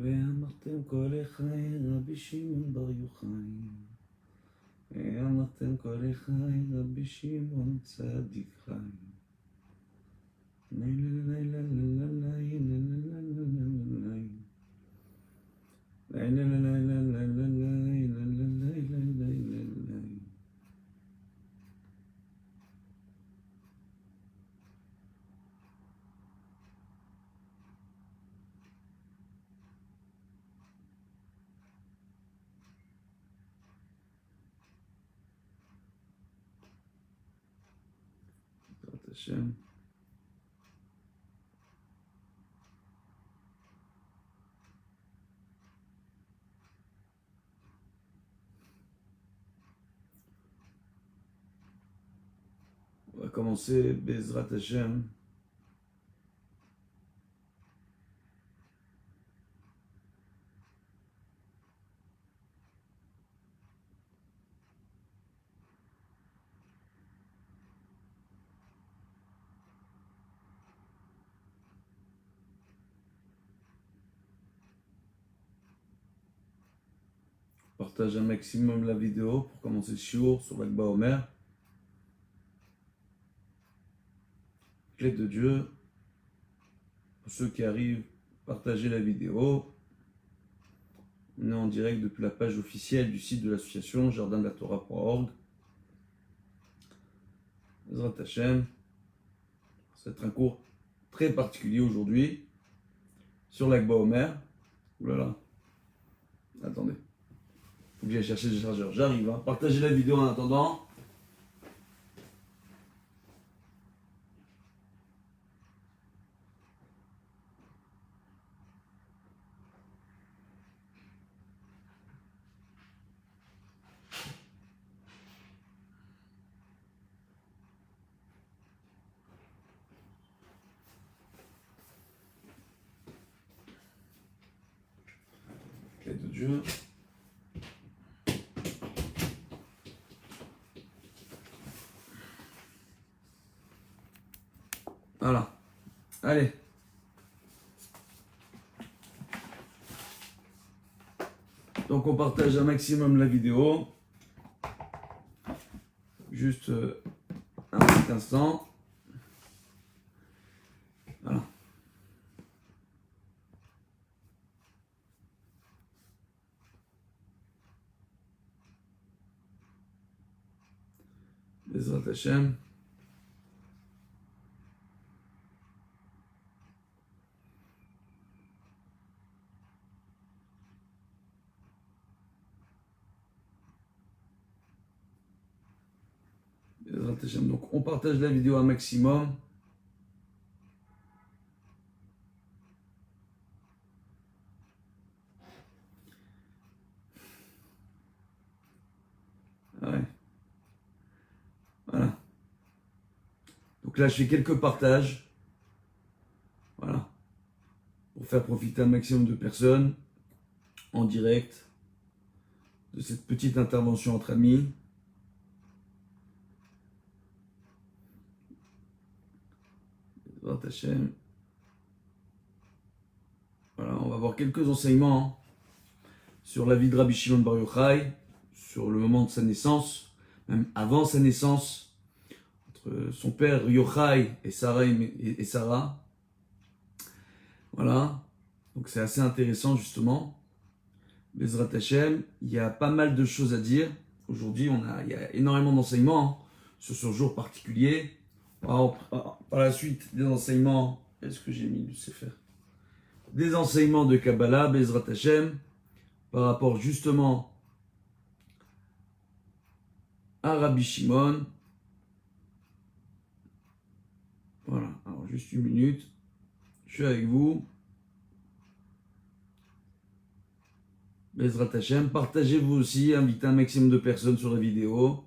ואמרתם כל אחי רבי שמעון בר יוחאי, ואמרתם כל אחי רבי שמעון צדיק חי. Hashem. On va commencer Bezrat Hashem. Partage un maximum la vidéo pour commencer le shiur sur l'Akba Omer. Clé de Dieu. Pour ceux qui arrivent, partagez la vidéo. On est en direct depuis la page officielle du site de l'association jardindelatorah.org. Bezrat Hashem. Ça va être un cours très particulier aujourd'hui sur l'Akba Omer. Ouh là là. Attendez. Faut que j'aille chercher le chargeur. J'arrive. Hein. Partagez la vidéo en attendant. Clé de Dieu. Voilà. Allez. Donc on partage un maximum la vidéo. Juste un petit instant. Voilà. Bezrat Hashem. Donc on partage la vidéo un maximum. Ouais. Voilà. Donc là je fais quelques partages. Voilà. Pour faire profiter un maximum de personnes en direct de cette petite intervention entre amis. Voilà, on va voir quelques enseignements sur la vie de Rabbi Shimon Bar Yochai, sur le moment de sa naissance, même avant sa naissance, entre son père Yochai et Sarah. Voilà, donc c'est assez intéressant justement. Bezrat Hashem, il y a pas mal de choses à dire. Aujourd'hui, il y a énormément d'enseignements sur ce jour particulier. Alors, par la suite, des enseignements. Est-ce que j'ai mis du Sefer? Des enseignements de Kabbalah, Bezrat Hashem, par rapport justement à Rabbi Shimon. Voilà, alors juste une minute. Je suis avec vous. Bezrat Hashem, partagez-vous aussi, invitez un maximum de personnes sur la vidéo.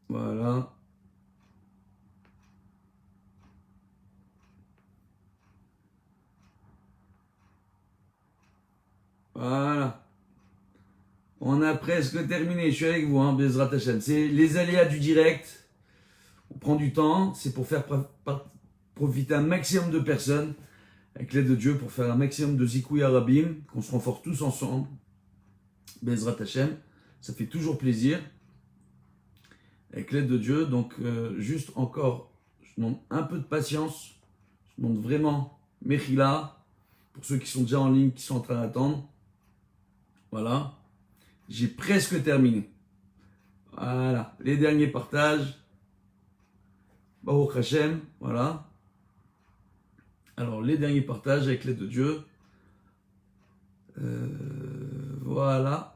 Voilà. Voilà. On a presque terminé, je suis avec vous, Bezrat Hashem. C'est les aléas du direct. On prend du temps, c'est pour faire profiter un maximum de personnes avec l'aide de Dieu pour faire un maximum de Zikouy Arabim, qu'on se renforce tous ensemble. Bezrat Hashem, ça fait toujours plaisir. Avec l'aide de Dieu, donc juste encore, je demande un peu de patience, je demande vraiment Mechila, pour ceux qui sont déjà en ligne, qui sont en train d'attendre. Voilà, j'ai presque terminé. Voilà, les derniers partages. Baruch Hashem, voilà. Alors, les derniers partages avec l'aide de Dieu. Voilà.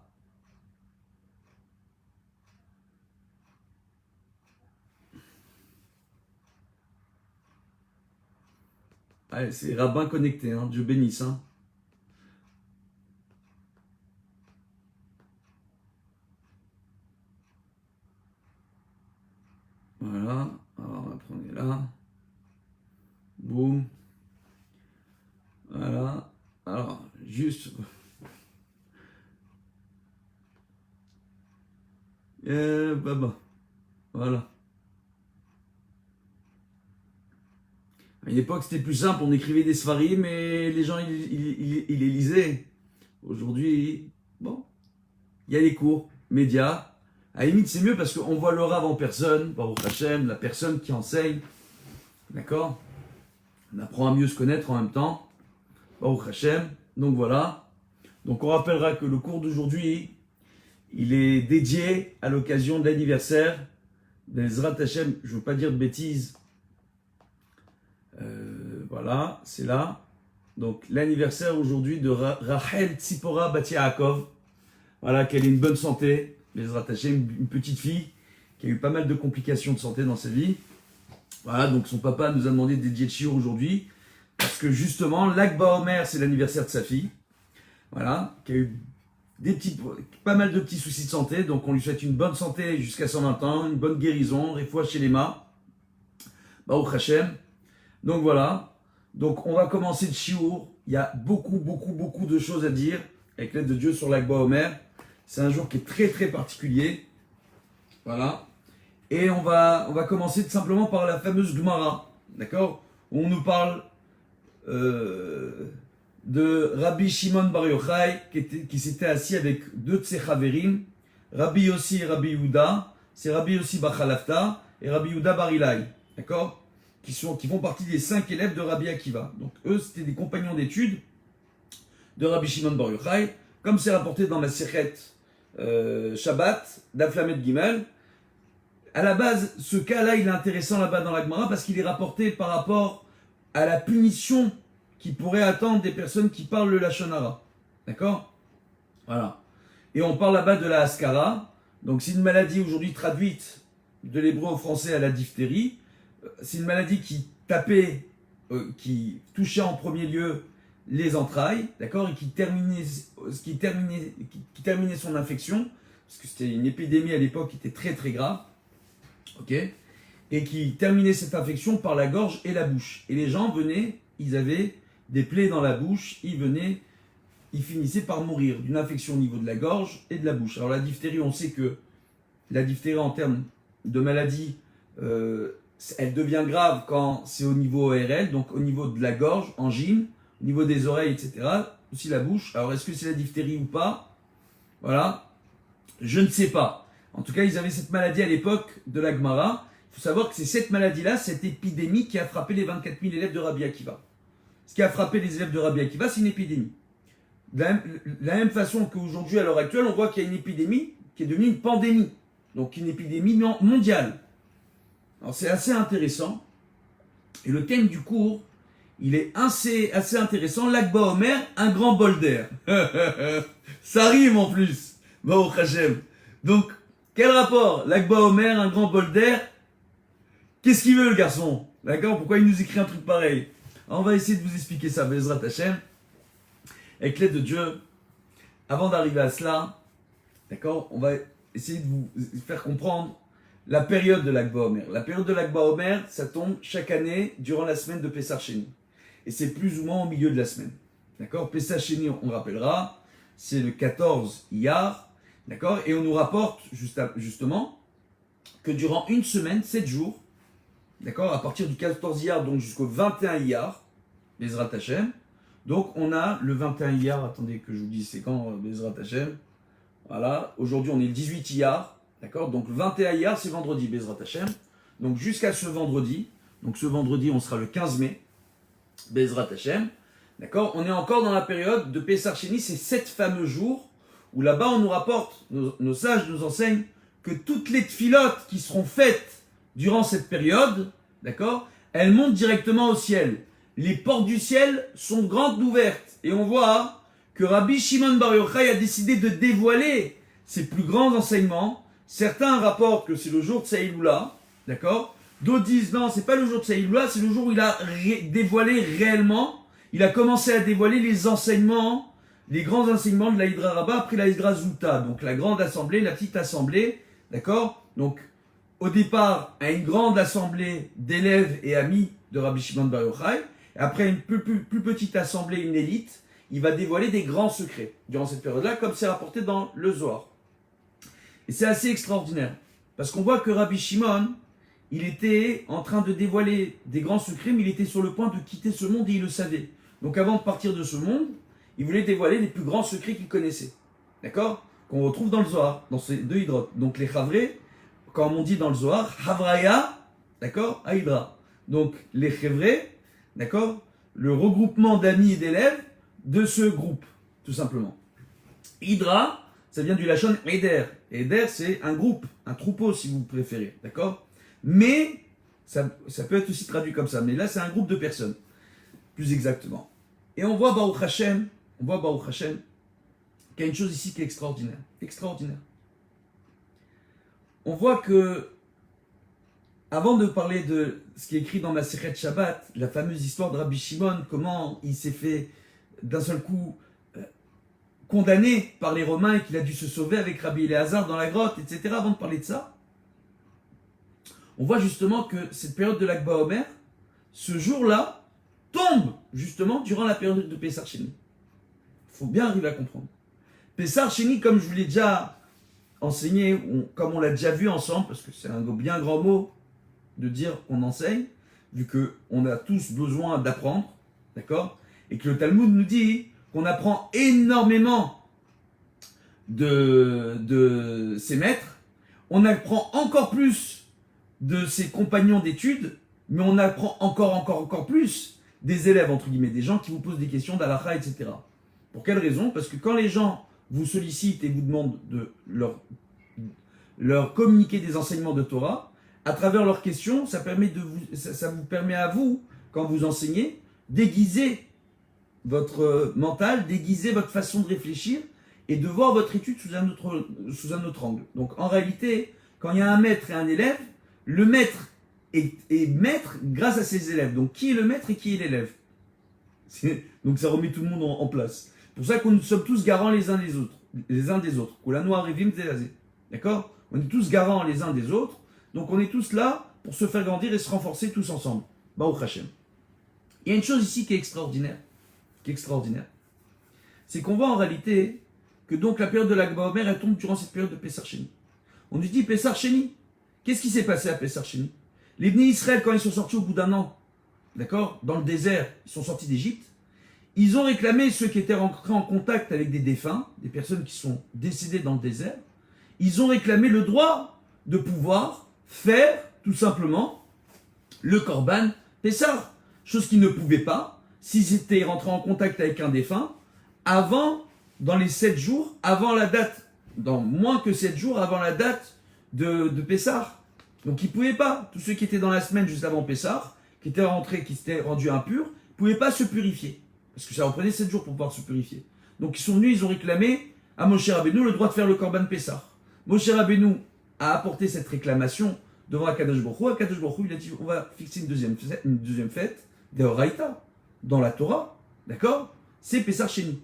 Allez, c'est rabbin connecté, hein. Dieu bénisse. Hein. Voilà. Alors, on va prendre là. Boum. Voilà. Alors, juste. Baba. Voilà. À une époque, c'était plus simple, on écrivait des svarim et les gens, ils les lisaient. Aujourd'hui, bon, il y a les cours, médias. À la limite, c'est mieux parce qu'on voit le Rav en personne, Baruch Hashem, la personne qui enseigne. D'accord? On apprend à mieux se connaître en même temps. Baruch Hashem. Donc voilà. Donc on rappellera que le cours d'aujourd'hui, il est dédié à l'occasion de l'anniversaire d'Ezrat Hashem. Je ne veux pas dire de bêtises. Voilà, c'est là. Donc l'anniversaire aujourd'hui de Rachel Tzipora Bat Yaakov. Voilà, qu'elle ait une bonne santé. Bezrat Hashem, une petite fille qui a eu pas mal de complications de santé dans sa vie. Voilà, donc son papa nous a demandé de dédier le shiur aujourd'hui. Parce que justement, l'Akba Omer, c'est l'anniversaire de sa fille. Voilà, qui a eu pas mal de petits soucis de santé. Donc on lui souhaite une bonne santé jusqu'à 120 ans, une bonne guérison, refoua chez les mains. Baruch Hashem. Donc voilà. Donc on va commencer le shiur. Il y a beaucoup de choses à dire avec l'aide de Dieu sur l'Akba Omer. C'est un jour qui est très très particulier. Voilà. Et on va commencer tout simplement par la fameuse Gemara. D'accord? Où on nous parle de Rabbi Shimon Bar Yochai qui s'était assis avec deux de ses chaverim, Rabbi Yossi et Rabbi Yehuda. C'est Rabbi Yossi Bar Chalafta et Rabbi Yehuda Bar Ilai. D'accord? Qui font partie des 5 élèves de Rabbi Akiva. Donc eux, c'était des compagnons d'études de Rabbi Shimon Bar Yochai, comme c'est rapporté dans la Sechet Shabbat d'Aflamet Gimel. À la base, ce cas-là, il est intéressant là-bas dans la Gemara parce qu'il est rapporté par rapport à la punition qui pourrait attendre des personnes qui parlent le Lashon Hara. D'accord? Voilà. Et on parle là-bas de la Haskara. Donc c'est une maladie aujourd'hui traduite de l'hébreu au français à la diphtérie. C'est une maladie qui tapait, qui touchait en premier lieu les entrailles, d'accord, et qui terminait son infection, parce que c'était une épidémie à l'époque qui était très très grave, ok, et qui terminait cette infection par la gorge et la bouche. Et les gens venaient, ils avaient des plaies dans la bouche, ils finissaient par mourir d'une infection au niveau de la gorge et de la bouche. Alors la diphtérie, on sait que la diphtérie en termes de maladie, elle devient grave quand c'est au niveau ORL, donc au niveau de la gorge, angine, au niveau des oreilles, etc. Aussi la bouche. Alors est-ce que c'est la diphtérie ou pas? Voilà. Je ne sais pas. En tout cas, ils avaient cette maladie à l'époque de la Gemara. Il faut savoir que c'est cette maladie-là, cette épidémie qui a frappé les 24 000 élèves de Rabbi Akiva. Ce qui a frappé les élèves de Rabbi Akiva, c'est une épidémie. De la même façon qu'aujourd'hui, à l'heure actuelle, on voit qu'il y a une épidémie qui est devenue une pandémie. Donc une épidémie mondiale. Alors c'est assez intéressant. Et le thème du cours, il est assez intéressant. L'Akba Omer, un grand bol d'air. Ça rime en plus. Baruch Hashem. Donc, quel rapport? L'Akba Omer, un grand bol d'air. Qu'est-ce qu'il veut le garçon? D'accord? Pourquoi il nous écrit un truc pareil? Alors, on va essayer de vous expliquer ça, Bezrat Hashem. Avec l'aide de Dieu. Avant d'arriver à cela, d'accord, on va essayer de vous faire comprendre la période de l'Akba Omer. La période de l'Akba Omer, ça tombe chaque année durant la semaine de Pessah Sheni. Et c'est plus ou moins au milieu de la semaine. D'accord? Pessah Sheni, on rappellera, c'est le 14 Iyar. D'accord? Et on nous rapporte justement que durant une semaine, 7 jours, d'accord, à partir du 14 Iyar, donc jusqu'au 21 Iyar, Bezrat Hashem. Donc on a le 21 Iyar, attendez que je vous dise c'est quand Bezrat Hashem. Voilà, aujourd'hui on est le 18 Iyar, d'accord, donc le 21 Iyar c'est vendredi Bezrat Hashem. Donc jusqu'à ce vendredi, donc ce vendredi on sera le 15 mai, Bezrat Hashem, d'accord, on est encore dans la période de Pessar Sheni, c'est 7 fameux jours où là-bas on nous rapporte, nos sages nous enseignent que toutes les tfilotes qui seront faites durant cette période, d'accord, elles montent directement au ciel. Les portes du ciel sont grandes ouvertes. Et on voit que Rabbi Shimon Bar Yochai a décidé de dévoiler ses plus grands enseignements. Certains rapportent que c'est le jour de Saïloula, d'accord. D'autres disent non, c'est pas le jour de Saïloula, c'est le jour où il a dévoilé réellement. Il a commencé à dévoiler les enseignements, les grands enseignements de la Hydra Rabba après la Hydra Zouta. Donc la grande assemblée, la petite assemblée, d'accord. Donc au départ, à une grande assemblée d'élèves et amis de Rabbi Shimon Bar Yochai. Après une plus petite assemblée, une élite, il va dévoiler des grands secrets durant cette période-là, comme c'est rapporté dans le Zohar. Et c'est assez extraordinaire, parce qu'on voit que Rabbi Shimon, il était en train de dévoiler des grands secrets, mais il était sur le point de quitter ce monde et il le savait. Donc avant de partir de ce monde, il voulait dévoiler les plus grands secrets qu'il connaissait. D'accord? Qu'on retrouve dans le Zohar, dans ces deux hydrotes. Donc les Chavré, comme on dit dans le Zohar, Havraya, d'accord? Haïdra. Donc les Chavré, d'accord, le regroupement d'amis et d'élèves de ce groupe, tout simplement. Hydra, ça vient du Lachon Eder. Eder, c'est un groupe, un troupeau si vous préférez, d'accord. Mais, ça peut être aussi traduit comme ça, mais là c'est un groupe de personnes, plus exactement. Et on voit Baruch Hashem, qu'il y a une chose ici qui est extraordinaire. Extraordinaire. On voit que, avant de parler de ce qui est écrit dans Masechet Shabbat, la fameuse histoire de Rabbi Shimon, comment il s'est fait d'un seul coup condamné par les Romains et qu'il a dû se sauver avec Rabbi Eliezer dans la grotte, etc. Avant de parler de ça, on voit justement que cette période de l'Akba Omer, ce jour-là, tombe justement durant la période de Pessar Sheni. Il faut bien arriver à comprendre. Pessar Sheni, comme je vous l'ai déjà enseigné, comme on l'a déjà vu ensemble, parce que c'est un bien grand mot, de dire qu'on enseigne, vu qu'on a tous besoin d'apprendre, d'accord? Et que le Talmud nous dit qu'on apprend énormément de ses maîtres, on apprend encore plus de ses compagnons d'études, mais on apprend encore plus des élèves, entre guillemets, des gens qui vous posent des questions d'halakha, etc. Pour quelle raison? Parce que quand les gens vous sollicitent et vous demandent de leur communiquer des enseignements de Torah, à travers leurs questions, ça vous permet à vous, quand vous enseignez, d'aiguiser votre mental, d'aiguiser votre façon de réfléchir et de voir votre étude sous un autre angle. Donc en réalité, quand il y a un maître et un élève, le maître est maître grâce à ses élèves. Donc qui est le maître et qui est l'élève? Donc ça remet tout le monde en place. C'est pour ça que nous sommes tous garants les uns des autres. D'accord? On est tous garants les uns des autres. Donc on est tous là pour se faire grandir et se renforcer tous ensemble. Baruch Hashem. Il y a une chose ici qui est extraordinaire. C'est qu'on voit en réalité que donc la période de l'Akba Omer, elle tombe durant cette période de Pessar Sheni. On nous dit Pessar Sheni. Qu'est-ce qui s'est passé à Pessar Sheni? Les Bnei Israël, quand ils sont sortis au bout d'un an, d'accord, dans le désert, ils sont sortis d'Égypte, ils ont réclamé ceux qui étaient rentrés en contact avec des défunts, des personnes qui sont décédées dans le désert, ils ont réclamé le droit de pouvoir faire, tout simplement, le Korban Pessar. Chose qu'ils ne pouvaient pas s'ils étaient rentrés en contact avec un défunt dans les 7 jours, avant la date, dans moins que 7 jours avant la date de Pessar. Donc ils ne pouvaient pas. Tous ceux qui étaient dans la semaine juste avant Pessar, qui étaient rentrés, qui s'étaient rendus impurs, ne pouvaient pas se purifier. Parce que ça reprenait 7 jours pour pouvoir se purifier. Donc ils sont venus, ils ont réclamé à Moshe Rabbeinu le droit de faire le Korban Pessar. Moshe Rabbeinu a apporté cette réclamation devant Akadosh Baruch Hu. Akadosh Baruch Hu, il a dit on va fixer une deuxième fête, d'Oraïta, dans la Torah, d'accord? C'est Pessar Sheni.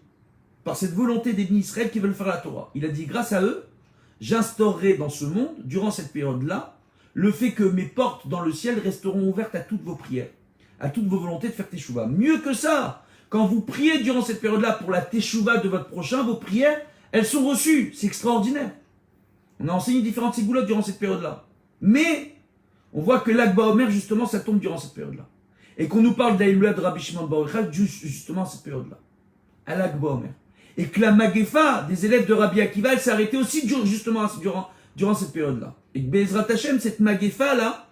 Par cette volonté des Bnei Israël qui veulent faire la Torah. Il a dit grâce à eux, j'instaurerai dans ce monde, durant cette période-là, le fait que mes portes dans le ciel resteront ouvertes à toutes vos prières, à toutes vos volontés de faire teshuva. Mieux que ça, quand vous priez durant cette période-là pour la teshuva de votre prochain, vos prières, elles sont reçues. C'est extraordinaire. On a enseigné différentes ségoulottes durant cette période-là. Mais, on voit que l'Akba Omer, justement, ça tombe durant cette période-là. Et qu'on nous parle d'Aïloula de Rabbi Shimon Bar Yochai justement à cette période-là, à l'Akba Omer. Et que la Magefa des élèves de Rabbi Akiva, elle s'est arrêtée aussi justement durant cette période-là. Et que Bezrat Hashem, cette Magefa-là,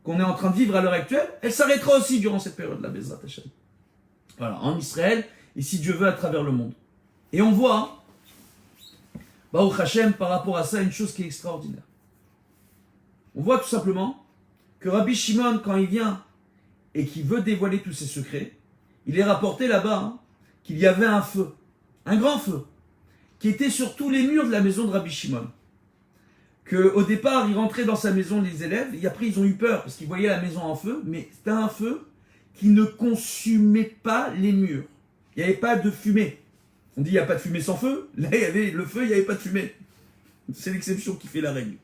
qu'on est en train de vivre à l'heure actuelle, elle s'arrêtera aussi durant cette période-là, Bezrat Hashem. Voilà, en Israël, et si Dieu veut, à travers le monde. Et on voit, Baruch Hashem, par rapport à ça, une chose qui est extraordinaire. On voit tout simplement que Rabbi Shimon, quand il vient et qu'il veut dévoiler tous ses secrets, il est rapporté là-bas qu'il y avait un feu, un grand feu, qui était sur tous les murs de la maison de Rabbi Shimon. Qu'au départ, il rentrait dans sa maison, les élèves, et après ils ont eu peur, parce qu'ils voyaient la maison en feu, mais c'était un feu qui ne consumait pas les murs. Il n'y avait pas de fumée. On dit il n'y a pas de fumée sans feu. Là, il y avait le feu, il n'y avait pas de fumée. C'est l'exception qui fait la règle.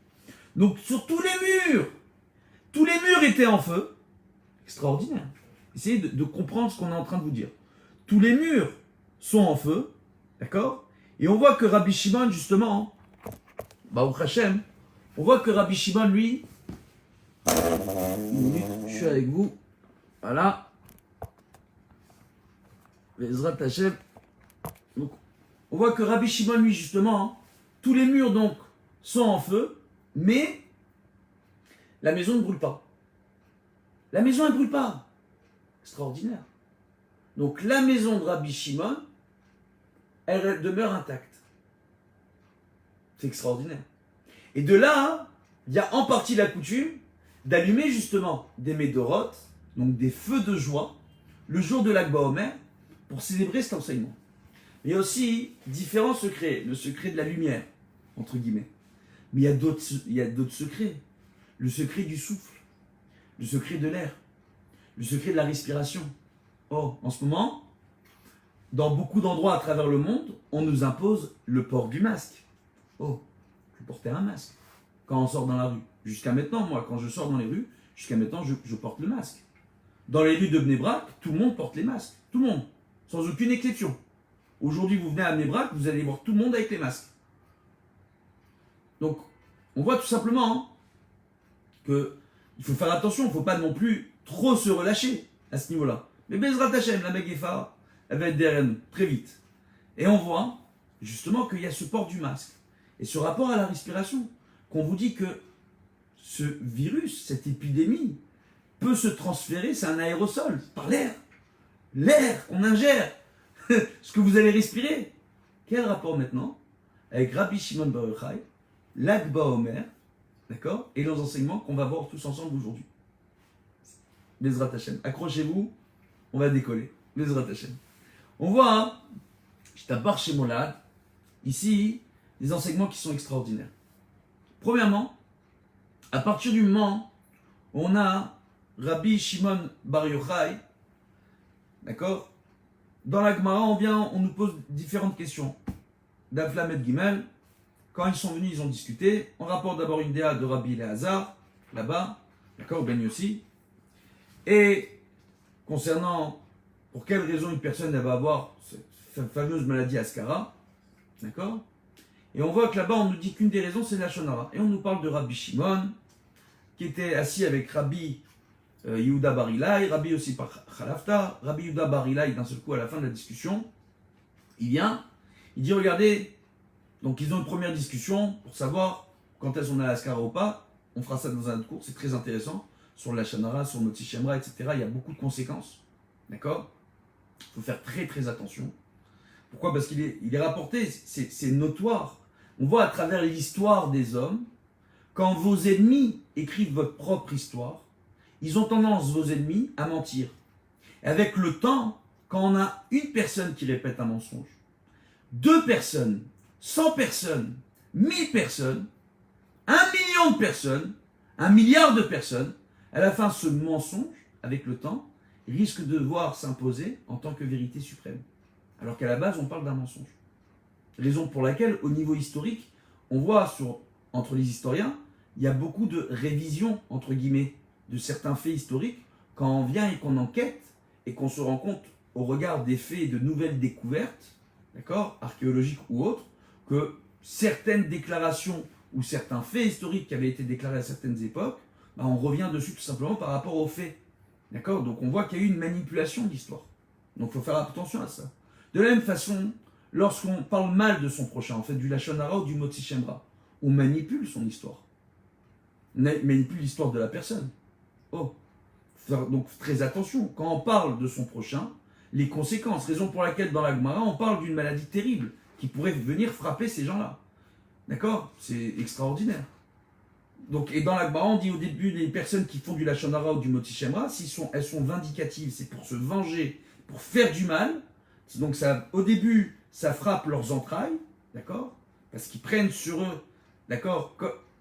Donc, sur tous les murs étaient en feu. Extraordinaire. Essayez de comprendre ce qu'on est en train de vous dire. Tous les murs sont en feu. D'accord? Et on voit que Rabbi Shimon, justement, Baruch Hashem, on voit que Rabbi Shimon, lui, je suis avec vous. Voilà. Bezrat Hashem. Donc, on voit que Rabbi Shimon, lui, justement, tous les murs, donc, sont en feu, mais la maison ne brûle pas. La maison, elle ne brûle pas. Extraordinaire. Donc, la maison de Rabbi Shimon, elle demeure intacte. C'est extraordinaire. Et de là, il y a en partie la coutume d'allumer, justement, des médorotes, donc des feux de joie, le jour de l'Akba Omer, pour célébrer cet enseignement. Il y a aussi différents secrets, le secret de la lumière, entre guillemets. Mais il y a d'autres secrets. Le secret du souffle, le secret de l'air, le secret de la respiration. Oh, en ce moment, dans beaucoup d'endroits à travers le monde, on nous impose le port du masque. Oh, je portais un masque quand on sort dans la rue. Jusqu'à maintenant, moi, quand je sors dans les rues, jusqu'à maintenant, je porte le masque. Dans les rues de Bnei Brak, tout le monde porte les masques. Tout le monde, sans aucune exception. Aujourd'hui, vous venez à Bnei Brak, vous allez voir tout le monde avec les masques. Donc, on voit tout simplement qu'il faut faire attention, il ne faut pas non plus trop se relâcher à ce niveau-là. Mais Bezrat Hashem, la Magefa, elle va être derrière nous, très vite. Et on voit justement qu'il y a ce port du masque. Et ce rapport à la respiration, qu'on vous dit que ce virus, cette épidémie, peut se transférer, c'est un aérosol, par l'air. L'air qu'on ingère, ce que vous allez respirer. Quel rapport maintenant avec Rabbi Shimon Bar Yochai, l'Akba Omer, d'accord, et les enseignements qu'on va voir tous ensemble aujourd'hui. Bezrat Hashem. Accrochez-vous, on va décoller. Bezrat Hashem. On voit, je t'apparte chez Molad, ici, des enseignements qui sont extraordinaires. Premièrement, à partir du moment où on a Rabbi Shimon Bar Yochai, d'accord, dans la Gemara, on nous pose différentes questions. D'Aflam et Gimel, quand ils sont venus, ils ont discuté. On rapporte d'abord une déa de Rabbi Elazar, là-bas, d'accord, Ben Yossi. Et concernant pour quelle raison une personne elle va avoir cette fameuse maladie Ascara, d'accord. Et on voit que là-bas, on nous dit qu'une des raisons, c'est la Shonara. Et on nous parle de Rabbi Shimon, qui était assis avec Rabbi Yehuda Bar Ilai, Rabbi aussi par Khalafta, Rabbi Yehuda Bar Ilai, d'un seul coup, à la fin de la discussion, il vient, il dit, regardez, donc ils ont une première discussion pour savoir quand est-ce qu'on a l'Ascara ou pas. On fera ça dans un autre cours, c'est très intéressant, sur la Shonara, sur Motzi Shemra, etc. Il y a beaucoup de conséquences, d'accord. Il faut faire très très attention. Pourquoi? Parce qu'il est rapporté, c'est notoire. On voit à travers l'histoire des hommes, quand vos ennemis écrivent votre propre histoire, ils ont tendance, vos ennemis, à mentir. Et avec le temps, quand on a une personne qui répète un mensonge, 2 personnes, 100 personnes, 1000 personnes, 1 million de personnes, 1 milliard de personnes, à la fin, ce mensonge, avec le temps, risque de devoir s'imposer en tant que vérité suprême. Alors qu'à la base, on parle d'un mensonge. Raison pour laquelle, au niveau historique, on voit entre les historiens, il y a beaucoup de révisions, entre guillemets, de certains faits historiques, quand on vient et qu'on enquête, et qu'on se rend compte, au regard des faits et de nouvelles découvertes, d'accord, archéologiques ou autres, que certaines déclarations ou certains faits historiques qui avaient été déclarés à certaines époques bah, on revient dessus tout simplement par rapport aux faits. D'accord? Donc on voit qu'il y a eu une manipulation de l'histoire. Donc il faut faire attention à ça. De la même façon, lorsqu'on parle mal de son prochain, on fait du Lachon Hara ou du Motzi Shem Ra, on manipule son histoire. On manipule l'histoire de la personne. Oh. Donc très attention, quand on parle de son prochain, les conséquences, raison pour laquelle dans la Gemara, on parle d'une maladie terrible qui pourrait venir frapper ces gens-là. D'accord? C'est extraordinaire. Donc, et dans la Gemara, on dit au début, les personnes qui font du Lachon Hara ou du Motzi Shem Ra, elles sont vindicatives, c'est pour se venger, pour faire du mal. Donc ça, au début, ça frappe leurs entrailles, d'accord? Parce qu'ils prennent sur eux, d'accord?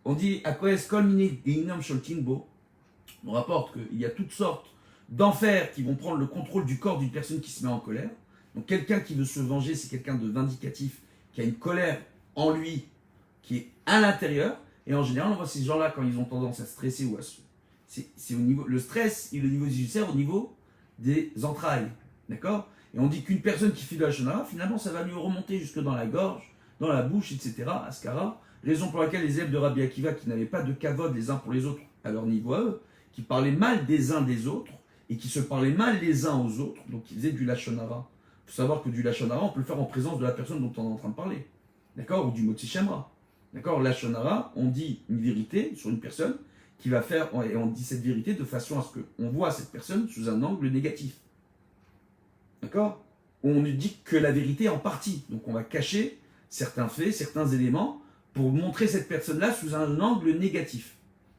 On dit à quoi est-ce kol mine geinom sholtin bo. On rapporte qu'il y a toutes sortes d'enfers qui vont prendre le contrôle du corps d'une personne qui se met en colère. Donc quelqu'un qui veut se venger, c'est quelqu'un de vindicatif, qui a une colère en lui, qui est à l'intérieur. Et en général, on voit ces gens-là quand ils ont tendance à stresser ou à se... C'est au niveau... Le stress et le niveau des ulcères au niveau des entrailles. D'accord? Et on dit qu'une personne qui fait de la Lachon Hara, finalement, ça va lui remonter jusque dans la gorge, dans la bouche, etc. Askara. Raison pour laquelle les élèves de Rabbi Akiva, qui n'avaient pas de kavod les uns pour les autres à leur niveau à eux, qui parlaient mal des uns des autres, et qui se parlaient mal les uns aux autres, donc ils faisaient du Lachon Hara. Il faut savoir que du Lachon Hara, on peut le faire en présence de la personne dont on est en train de parler. D'accord? Ou du Motzi Shem Ra. D'accord? Lachon Hara, on dit une vérité sur une personne qui va faire, et on dit cette vérité de façon à ce qu'on voit cette personne sous un angle négatif. D'accord? On ne dit que la vérité en partie. Donc on va cacher certains faits, certains éléments, pour montrer cette personne-là sous un angle négatif.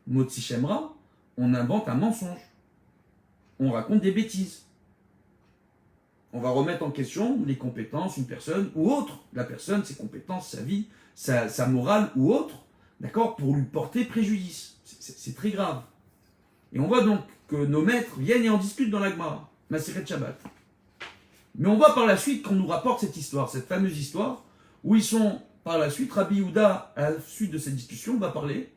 Motzi Shem Ra, on invente un mensonge. On raconte des bêtises. On va remettre en question les compétences, une personne ou autre. La personne, ses compétences, sa vie, sa morale ou autre, d'accord, pour lui porter préjudice. C'est très grave. Et on voit donc que nos maîtres viennent et en discutent dans la Gemara, Maseret Shabbat. Mais on voit par la suite qu'on nous rapporte cette histoire, cette fameuse histoire, où ils sont, par la suite, Rabbi Yehuda, à la suite de cette discussion, va parler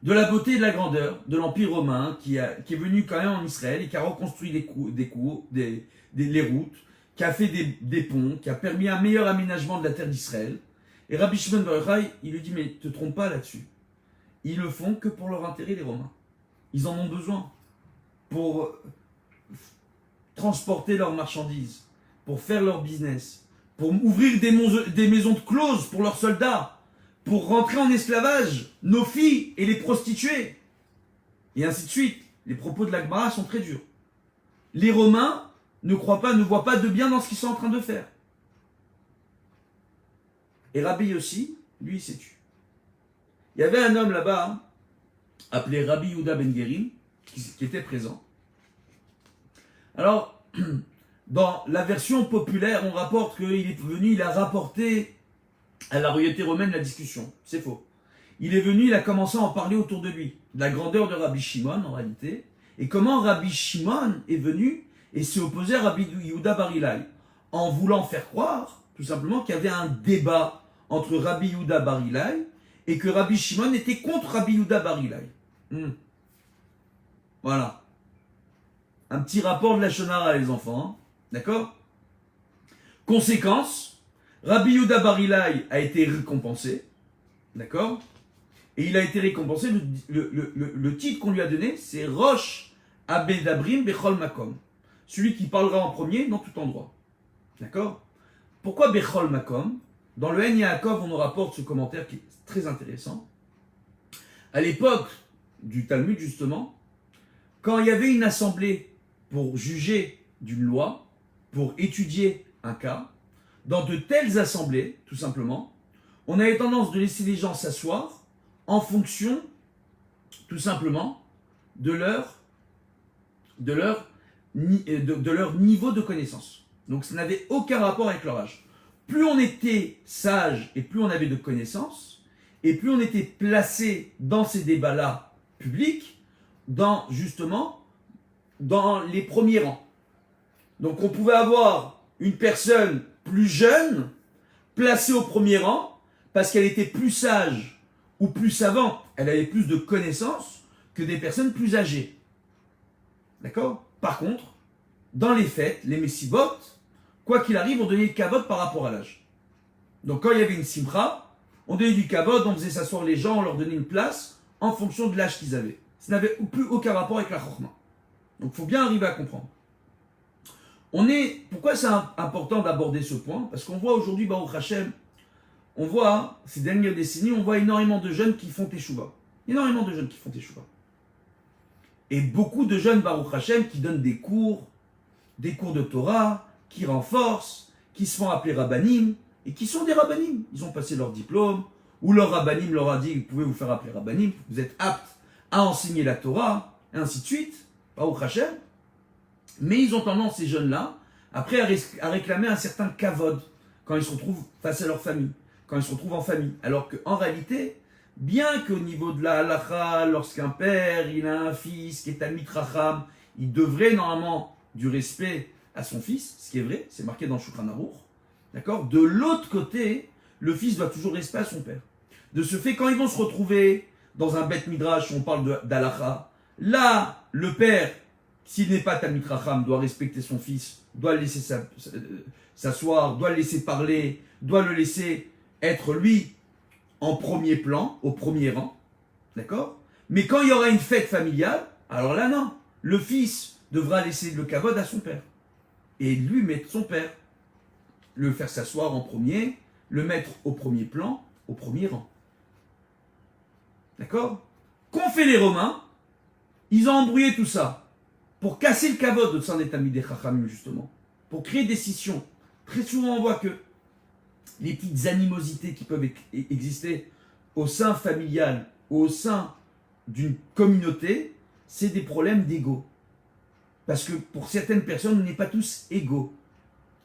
de la beauté et de la grandeur de l'Empire romain qui est venu quand même en Israël et qui a reconstruit les routes, qui a fait des ponts, qui a permis un meilleur aménagement de la terre d'Israël. Et Rabbi Shimon bar Yochai, il lui dit, mais te trompe pas là-dessus. Ils le font que pour leur intérêt, les Romains. Ils en ont besoin pour transporter leurs marchandises, pour faire leur business, pour ouvrir des maisons de closes pour leurs soldats, pour rentrer en esclavage nos filles et les prostituer. Et ainsi de suite. Les propos de la Gemara sont très durs. Les Romains ne voient pas de bien dans ce qu'ils sont en train de faire. Et Rabbi Yossi, lui, il s'est tué. Il y avait un homme là-bas, hein, appelé Rabbi Yehuda ben Gerim, qui était présent. Alors, dans la version populaire, on rapporte qu'il est venu, il a rapporté à la royauté romaine la discussion. C'est faux. Il est venu, il a commencé à en parler autour de lui, de la grandeur de Rabbi Shimon en réalité, et comment Rabbi Shimon est venu et s'est opposé à Rabbi Yehuda bar Ilai, en voulant faire croire, tout simplement, qu'il y avait un débat entre Rabbi Yehuda bar Ilai et que Rabbi Shimon était contre Rabbi Yehuda bar Ilai. Voilà. Un petit rapport de la Lachon Hara, les enfants. Hein. D'accord? Conséquence, Rabbi Yehuda bar Ilai a été récompensé. D'accord? Et il a été récompensé, le titre qu'on lui a donné, c'est Rosh Abedabrim Bechol Makom. Celui qui parlera en premier dans tout endroit. D'accord? Pourquoi Bechol Makom? Dans le En Yaakov, on nous rapporte ce commentaire qui est très intéressant. À l'époque du Talmud, justement, quand il y avait une assemblée pour juger d'une loi, pour étudier un cas, dans de telles assemblées, tout simplement, on avait tendance de laisser les gens s'asseoir en fonction, tout simplement, de leur niveau de connaissance. Donc ça n'avait aucun rapport avec leur âge. Plus on était sage et plus on avait de connaissances, et plus on était placé dans ces débats-là publics, justement, dans les premiers rangs. Donc on pouvait avoir une personne plus jeune, placée au premier rang, parce qu'elle était plus sage ou plus savante, elle avait plus de connaissances que des personnes plus âgées. D'accord? Par contre, dans les fêtes, les messibot, quoi qu'il arrive, on donnait le kavod par rapport à l'âge. Donc quand il y avait une simcha, on donnait du kavod, on faisait s'asseoir les gens, on leur donnait une place en fonction de l'âge qu'ils avaient. Ça n'avait plus aucun rapport avec la chorma. Donc il faut bien arriver à comprendre. Pourquoi c'est important d'aborder ce point? Parce qu'on voit aujourd'hui, Baruch Hashem, on voit, ces dernières décennies, on voit énormément de jeunes qui font teshuva. Énormément de jeunes qui font teshuva. Et beaucoup de jeunes, Baruch Hashem, qui donnent des cours de Torah, qui renforcent, qui se font appeler rabbanim, et qui sont des rabbanim. Ils ont passé leur diplôme, ou leur rabbanim leur a dit, vous pouvez vous faire appeler rabbanim, vous êtes aptes à enseigner la Torah, et ainsi de suite, Baruch Hashem. Mais ils ont tendance, ces jeunes-là, après à réclamer un certain kavod, quand ils se retrouvent face à leur famille, quand ils se retrouvent en famille. Alors qu'en réalité, bien qu'au niveau de la halacha, lorsqu'un père, il a un fils qui est Talmid Chacham, il devrait normalement du respect à son fils, ce qui est vrai, c'est marqué dans Shulchan Aruch, d'accord? De l'autre côté, le fils doit toujours respect à son père. De ce fait, quand ils vont se retrouver dans un Beth Midrash où on parle d'halacha, là, le père, s'il n'est pas Talmid Chacham, doit respecter son fils, doit le laisser s'asseoir, doit le laisser parler, doit le laisser être lui en premier plan, au premier rang, d'accord? Mais quand il y aura une fête familiale, alors là non, le fils devra laisser le kavod à son père et lui mettre son père, le faire s'asseoir en premier, le mettre au premier plan, au premier rang, d'accord? Qu'ont fait les Romains? Ils ont embrouillé tout ça pour casser le kavod au sein des Talmidei Chachamim justement, pour créer des scissions. Très souvent on voit que les petites animosités qui peuvent exister au sein familial, au sein d'une communauté, c'est des problèmes d'ego. Parce que pour certaines personnes, on n'est pas tous égaux.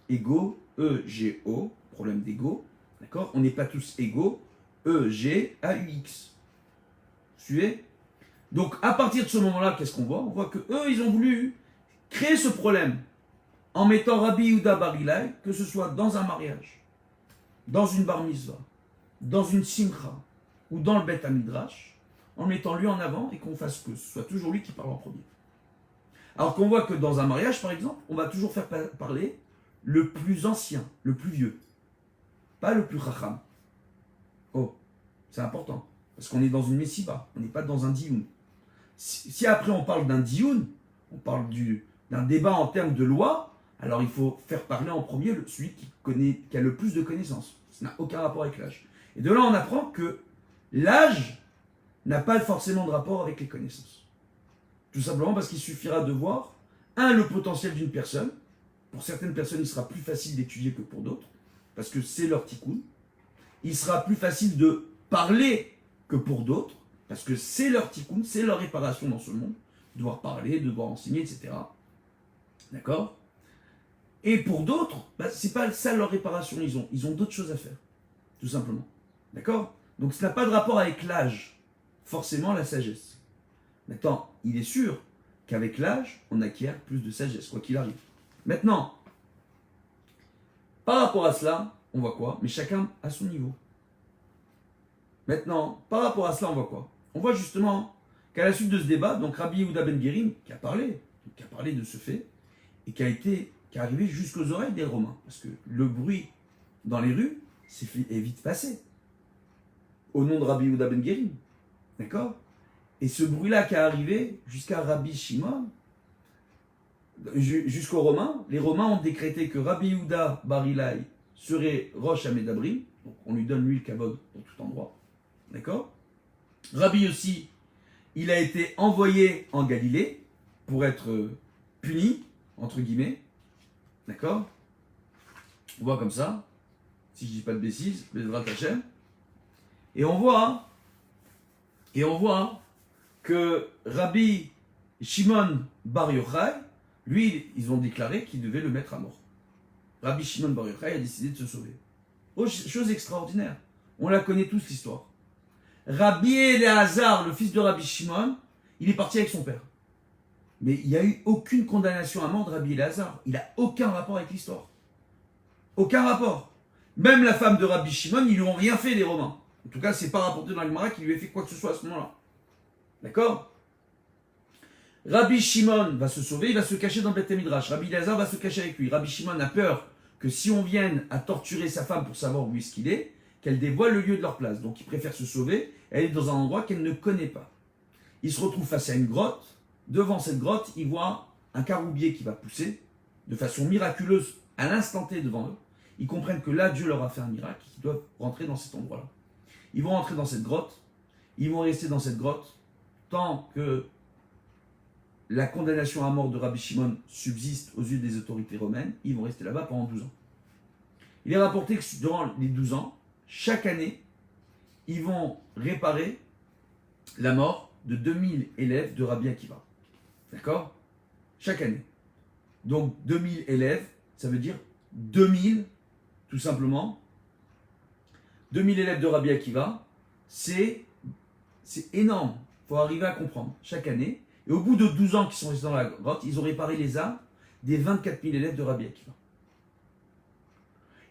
Ego, E-G-O, problème d'ego, d'accord? On n'est pas tous égaux, E-G-A-U-X. Vous suivez? Donc à partir de ce moment-là, qu'est-ce qu'on voit? On voit que eux, ils ont voulu créer ce problème en mettant Rabbi Yehuda Bar Ilai, que ce soit dans un mariage, dans une bar mitzvah, dans une simcha ou dans le Beth Hamidrash, en mettant lui en avant et qu'on fasse que ce soit toujours lui qui parle en premier. Alors qu'on voit que dans un mariage, par exemple, on va toujours faire parler le plus ancien, le plus vieux, pas le plus chacham. Oh, c'est important, parce qu'on est dans une messiba, on n'est pas dans un dioun. Si après on parle d'un dioun, on parle d'un débat en termes de loi, alors il faut faire parler en premier celui qui a le plus de connaissances. Ça n'a aucun rapport avec l'âge. Et de là, on apprend que l'âge n'a pas forcément de rapport avec les connaissances. Tout simplement parce qu'il suffira de voir, le potentiel d'une personne. Pour certaines personnes, il sera plus facile d'étudier que pour d'autres, parce que c'est leur tikkun. Il sera plus facile de parler que pour d'autres, parce que c'est leur tikkun, c'est leur réparation dans ce monde. Devoir parler, devoir enseigner, etc. D'accord? Et pour d'autres, c'est pas ça leur réparation, ils ont d'autres choses à faire, tout simplement. D'accord? Donc ça n'a pas de rapport avec l'âge, forcément la sagesse. Maintenant, il est sûr qu'avec l'âge, on acquiert plus de sagesse, quoi qu'il arrive. Maintenant, par rapport à cela, on voit quoi? Mais chacun à son niveau. Maintenant, par rapport à cela, on voit quoi? On voit justement qu'à la suite de ce débat, donc Rabbi Yehuda Ben Guérim, qui a parlé de ce fait, et qui est arrivé jusqu'aux oreilles des Romains. Parce que le bruit dans les rues est vite passé. Au nom de Rabbi Yehuda Ben Guérim. D'accord? Et ce bruit-là qui est arrivé jusqu'à Rabbi Shimon, jusqu'aux Romains, les Romains ont décrété que Rabbi Yehuda Bar Ilai serait Rosh Hamedabrim, donc on lui donne lui le kavod pour tout endroit. D'accord? Rabbi Yossi, il a été envoyé en Galilée pour être puni, entre guillemets. D'accord? On voit comme ça, si je dis pas de bêtises, Bezrat Hashem. Et on voit que Rabbi Shimon Bar Yochai, lui, ils ont déclaré qu'ils devaient le mettre à mort. Rabbi Shimon Bar Yochai a décidé de se sauver. Chose extraordinaire. On la connaît tous, l'histoire. Rabbi Eliezer, le fils de Rabbi Shimon, il est parti avec son père. Mais il n'y a eu aucune condamnation à mort de Rabbi Eliezer. Il n'a aucun rapport avec l'histoire. Aucun rapport. Même la femme de Rabbi Shimon, ils lui ont rien fait, les Romains. En tout cas, c'est pas rapporté dans le Gemara qu'il lui ait fait quoi que ce soit à ce moment-là. D'accord? Rabbi Shimon va se sauver, il va se cacher dans le Beth Midrash. Rabbi Eliezer va se cacher avec lui. Rabbi Shimon a peur que si on vienne à torturer sa femme pour savoir où est-ce qu'il est, qu'elle dévoile le lieu de leur place. Donc il préfère se sauver, elle est dans un endroit qu'elle ne connaît pas. il se retrouve face à une grotte. Devant cette grotte, il voit un caroubier qui va pousser de façon miraculeuse à l'instant T devant eux. Ils comprennent que là, Dieu leur a fait un miracle, qu'ils doivent rentrer dans cet endroit-là. Ils vont rentrer dans cette grotte, ils vont rester dans cette grotte tant que la condamnation à mort de Rabbi Shimon subsiste aux yeux des autorités romaines. Ils vont rester là-bas pendant 12 ans. Il est rapporté que durant les 12 ans, chaque année, ils vont réparer la mort de 2000 élèves de Rabbi Akiva. D'accord? Chaque année. Donc 2000 élèves, ça veut dire 2000, tout simplement. 2000 élèves de Rabbi Akiva, c'est énorme. Il faut arriver à comprendre. Chaque année. Et au bout de 12 ans qu'ils sont restés dans la grotte, ils ont réparé les âmes des 24 000 élèves de Rabbi Akiva.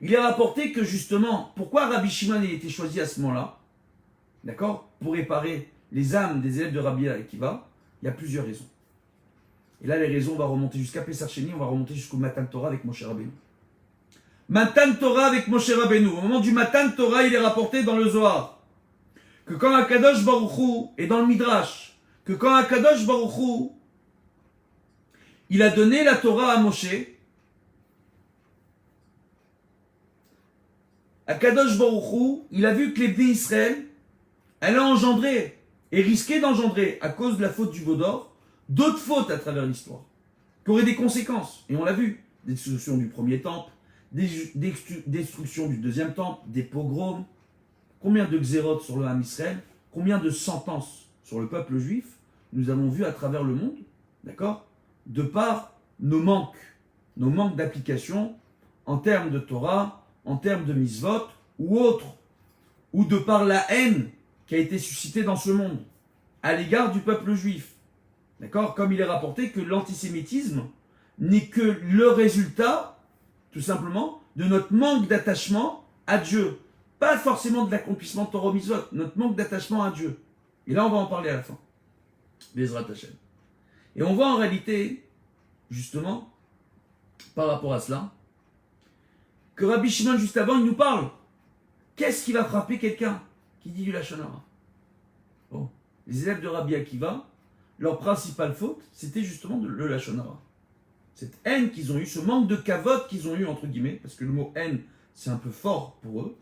Il est rapporté que justement, pourquoi Rabbi Shimon a été choisi à ce moment-là, d'accord, pour réparer les âmes des élèves de Rabbi Akiva, il y a plusieurs raisons. Et là, les raisons, on va remonter jusqu'à Pessah Sheni, on va remonter jusqu'au Matan Torah avec Moshe Rabbeinu. Matan Torah avec Moshe Rabbeinu. Au moment du Matan Torah, il est rapporté dans le Zohar que quand Akadosh Baruch Hu, et dans le Midrash, que quand Akadosh Baruch Hu, il a donné la Torah à Moshe, Akadosh Baruch Hu, il a vu que les Bnei Israël allaient engendrer et risquaient d'engendrer, à cause de la faute du veau d'or, d'autres fautes à travers l'histoire, qui auraient des conséquences. Et on l'a vu, destruction du premier temple, destruction du deuxième temple, des pogroms, combien de xérotes sur le Ham Israël, combien de sentences sur le peuple juif, nous avons vu à travers le monde, d'accord, de par nos manques d'application en termes de Torah, en termes de mitzvot ou autres, ou de par la haine qui a été suscitée dans ce monde à l'égard du peuple juif. D'accord? Comme il est rapporté que l'antisémitisme n'est que le résultat, tout simplement, de notre manque d'attachement à Dieu. Pas forcément de l'accomplissement de Torah mitzvot, notre manque d'attachement à Dieu. Et là, on va en parler à la fin. Bezrat Hashem. Et on voit en réalité, justement, par rapport à cela, que Rabbi Shimon, juste avant, il nous parle. Qu'est-ce qui va frapper quelqu'un qui dit du Lachon Hara? Bon, les élèves de Rabbi Akiva, leur principale faute, c'était justement le Lachon Hara. Cette haine qu'ils ont eue, ce manque de kavod qu'ils ont eu, entre guillemets, parce que le mot haine, c'est un peu fort pour eux,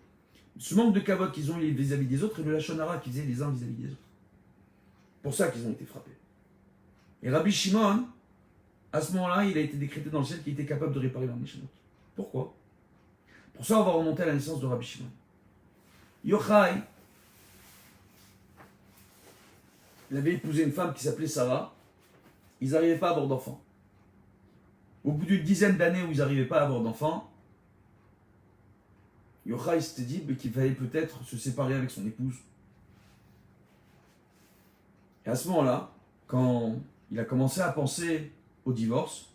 ce manque de kavod qu'ils ont eu vis-à-vis des autres et le Lachon Hara qu'ils faisaient les uns vis-à-vis des autres. Pour ça qu'ils ont été frappés. Et Rabbi Shimon, à ce moment-là, il a été décrété dans le ciel qu'il était capable de réparer leur Mishnot. Pourquoi? Pour ça, on va remonter à la naissance de Rabbi Shimon. Yochai, il avait épousé une femme qui s'appelait Sarah. Ils n'arrivaient pas à avoir d'enfants. Au bout d'une dizaine d'années où ils n'arrivaient pas à avoir d'enfants, Yochai s'était dit qu'il fallait peut-être se séparer avec son épouse. Et à ce moment-là, quand il a commencé à penser au divorce,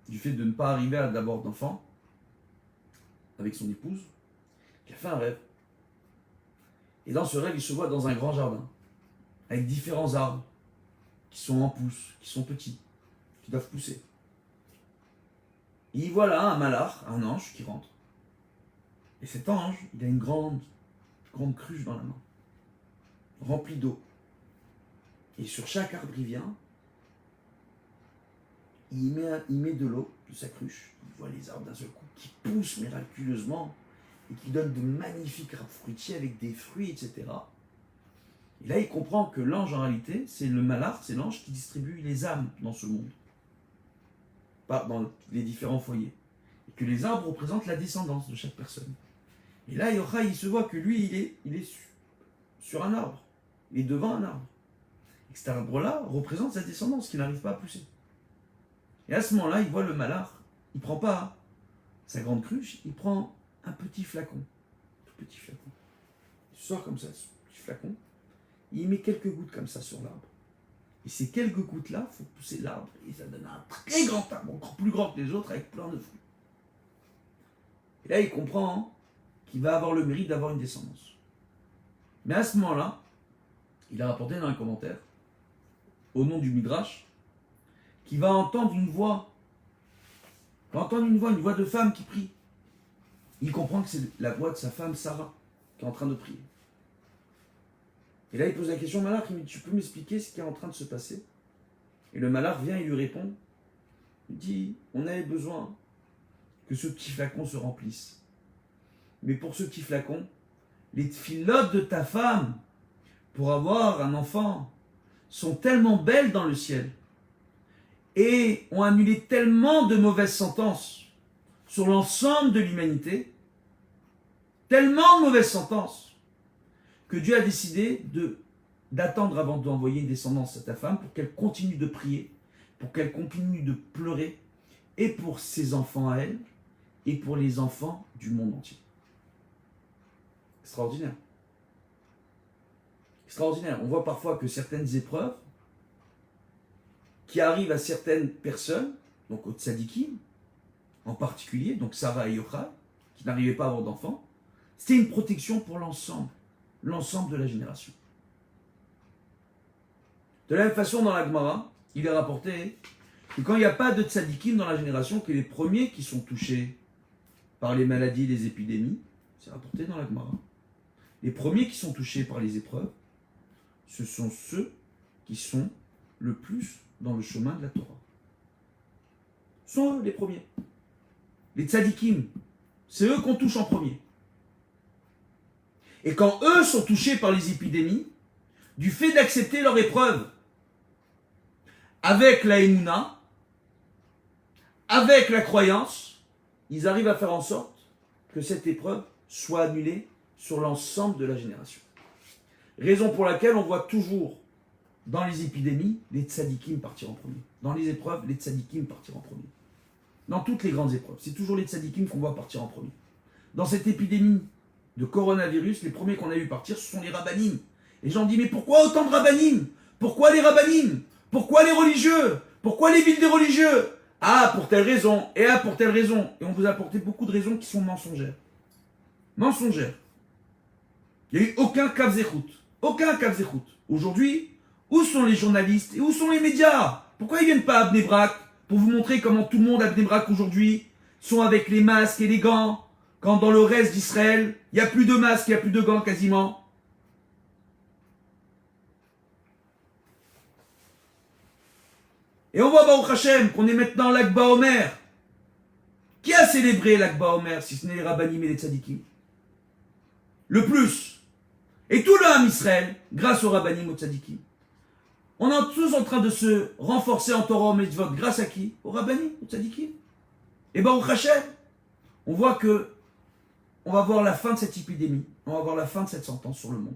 du fait de ne pas arriver à avoir d'enfants avec son épouse, il a fait un rêve. Et dans ce rêve, il se voit dans un grand jardin, avec différents arbres qui sont en pousse, qui sont petits, qui doivent pousser. Et il voit là un malach, un ange qui rentre. Et cet ange, il a une grande cruche dans la main, remplie d'eau. Et sur chaque arbre, il vient, il met de l'eau de sa cruche. Il voit les arbres d'un seul coup qui poussent miraculeusement et qui donnent de magnifiques arbres fruitiers avec des fruits, etc. Et là, il comprend que l'ange, en réalité, c'est le malach, c'est l'ange qui distribue les âmes dans ce monde, dans les différents foyers. Et que les arbres représentent la descendance de chaque personne. Et là, Yochai, il se voit que lui, il est sur un arbre. Il est devant un arbre. Et que cet arbre-là représente sa descendance qui n'arrive pas à pousser. Et à ce moment-là, il voit le malach. Il ne prend pas sa grande cruche, il prend un petit flacon. Tout petit flacon. Il sort comme ça, ce petit flacon. Il met quelques gouttes comme ça sur l'arbre. Et ces quelques gouttes-là font pousser l'arbre. Et ça donne un très grand arbre, encore plus grand que les autres, avec plein de fruits. Et là, il comprend qu'il va avoir le mérite d'avoir une descendance. Mais à ce moment-là, il a rapporté dans les commentaires, au nom du Midrash, qu'il va entendre une voix. Il va entendre une voix de femme qui prie. Il comprend que c'est la voix de sa femme Sarah qui est en train de prier. Et là, il pose la question au Malach, il me dit, tu peux m'expliquer ce qui est en train de se passer? Et le Malach vient et lui répond, il dit, on avait besoin que ce petit flacon se remplisse. Mais pour ce petit flacon, les tfilotes de ta femme, pour avoir un enfant, sont tellement belles dans le ciel et ont annulé tellement de mauvaises sentences sur l'ensemble de l'humanité, tellement de mauvaises sentences, que Dieu a décidé d'attendre avant d'envoyer une descendance à ta femme pour qu'elle continue de prier, pour qu'elle continue de pleurer, et pour ses enfants à elle, et pour les enfants du monde entier. Extraordinaire. Extraordinaire. On voit parfois que certaines épreuves qui arrivent à certaines personnes, donc aux tzadikim, en particulier, donc Sarah et Yochai, qui n'arrivaient pas à avoir d'enfants, c'était une protection pour l'ensemble de la génération. De la même façon, dans la Gemara, il est rapporté que quand il n'y a pas de tzadikim dans la génération, que les premiers qui sont touchés par les maladies, les épidémies, c'est rapporté dans la Gemara, les premiers qui sont touchés par les épreuves, ce sont ceux qui sont le plus dans le chemin de la Torah. Ce sont eux les premiers. Les tzadikim, c'est eux qu'on touche en premier. Et quand eux sont touchés par les épidémies, du fait d'accepter leur épreuve, avec la émouna, avec la croyance, ils arrivent à faire en sorte que cette épreuve soit annulée sur l'ensemble de la génération. Raison pour laquelle on voit toujours dans les épidémies, les tzadikim partir en premier. Dans les épreuves, les tzadikim partir en premier. Dans toutes les grandes épreuves, c'est toujours les tzadikim qu'on voit partir en premier. Dans cette épidémie de coronavirus, les premiers qu'on a vu partir, ce sont les rabbanim. Les gens disent, mais pourquoi autant de rabbanim? Pourquoi les rabbanim? Pourquoi les religieux? Pourquoi les villes des religieux? Ah, pour telle raison, et ah, pour telle raison. Et on vous a apporté beaucoup de raisons qui sont mensongères. Mensongères. Il n'y a eu aucun kav zechut. Aucun kav zechut. Aujourd'hui, où sont les journalistes et où sont les médias? Pourquoi ils ne viennent pas à Bnei Brak pour vous montrer comment tout le monde à Bnei Brak aujourd'hui sont avec les masques et les gants, quand dans le reste d'Israël, il n'y a plus de masques, il n'y a plus de gants quasiment? Et on voit Baruch Hashem qu'on est maintenant l'Akba Omer. Qui a célébré l'Akba Omer si ce n'est les rabbanim et les tzadikim? Le plus. Et tout le Ham Israël, grâce aux rabbanim et aux tzadikim. On est tous en train de se renforcer en Torah et Mitzvot. Grâce à qui? Aux rabbanim, aux tzadikim. Et Baruch Hashem, on voit que on va voir la fin de cette épidémie. On va voir la fin de cette sentence sur le monde.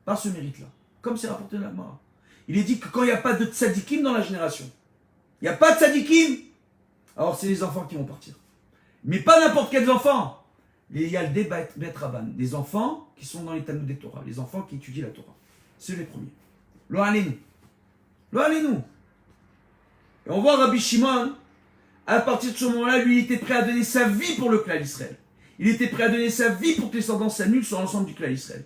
Par ce mérite-là. Comme c'est rapporté dans la Gemara. Il est dit que quand il n'y a pas de tzadikim dans la génération, il n'y a pas de tzadikim, alors c'est les enfants qui vont partir. Mais pas n'importe quels enfants. Il y a le débat Bet Rabban, des enfants qui sont dans les Talmud des Torah, les enfants qui étudient la Torah. C'est les premiers. Lo alenu. Lo alenu. Et on voit Rabbi Shimon, à partir de ce moment-là, lui, il était prêt à donner sa vie pour le clan d'Israël. Il était prêt à donner sa vie pour que les descendants s'annulent sur l'ensemble du clan d'Israël.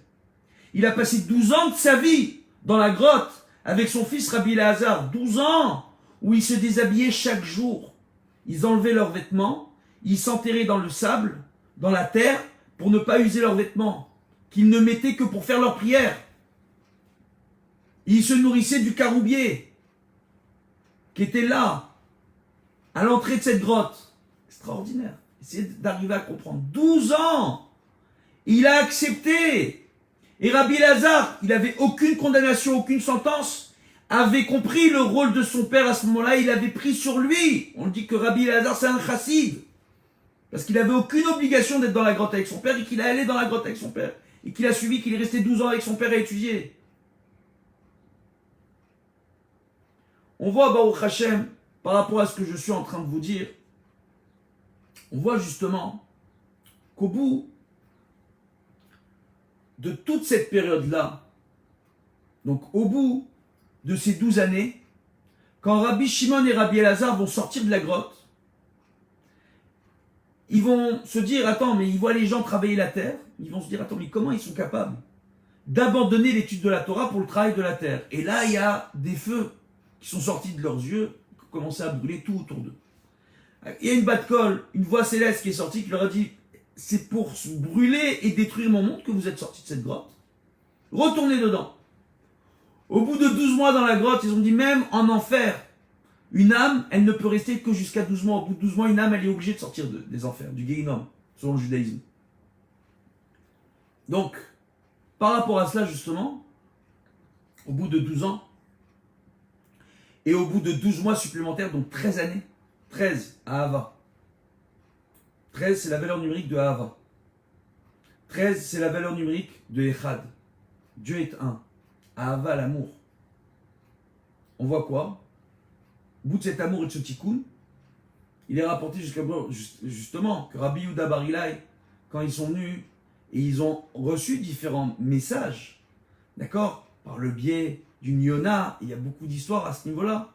Il a passé 12 ans de sa vie dans la grotte avec son fils Rabbi Elazar. 12 ans où ils se déshabillaient chaque jour. Ils enlevaient leurs vêtements, ils s'enterraient dans le sable, dans la terre, pour ne pas user leurs vêtements, qu'ils ne mettaient que pour faire leur prière. Ils se nourrissaient du caroubier, qui était là, à l'entrée de cette grotte. Extraordinaire. Essayez d'arriver à comprendre. 12 ans, il a accepté. Et Rabbi Elazar, il n'avait aucune condamnation, aucune sentence, avait compris le rôle de son père à ce moment-là, il avait pris sur lui. On dit que Rabbi Elazar, c'est un chassid. Parce qu'il n'avait aucune obligation d'être dans la grotte avec son père et qu'il allait dans la grotte avec son père. Et qu'il a suivi, qu'il est resté 12 ans avec son père à étudier. On voit, Baruch Hashem, par rapport à ce que je suis en train de vous dire, on voit justement qu'au bout de toute cette période-là, donc au bout de ces 12 années, quand Rabbi Shimon et Rabbi Elazar vont sortir de la grotte, ils vont se dire, attends, mais ils voient les gens travailler la terre, ils vont se dire, attends, mais comment ils sont capables d'abandonner l'étude de la Torah pour le travail de la terre? Et là, il y a des feux qui sont sortis de leurs yeux, qui ont commencé à brûler tout autour d'eux. Il y a une bat-colle, une voix céleste qui est sortie, qui leur a dit, c'est pour brûler et détruire mon monde que vous êtes sortis de cette grotte. Retournez dedans. Au bout de 12 mois dans la grotte, ils ont dit même en enfer, une âme, elle ne peut rester que jusqu'à 12 mois. Au bout de 12 mois, une âme, elle est obligée de sortir des enfers, du Gehinnom, selon le judaïsme. Donc, par rapport à cela, justement, au bout de 12 ans, et au bout de 12 mois supplémentaires, donc 13 années, 13 à Ahava. 13, c'est la valeur numérique de Ahava. 13, c'est la valeur numérique de Echad. Dieu est un. Ahava, l'amour. On voit quoi? Au bout de cet amour et de ce tikkun, il est rapporté justement que Rabbi Yehuda Bar Ilai, quand ils sont venus et ils ont reçu différents messages, d'accord, par le biais d'une Yona, il y a beaucoup d'histoires à ce niveau-là,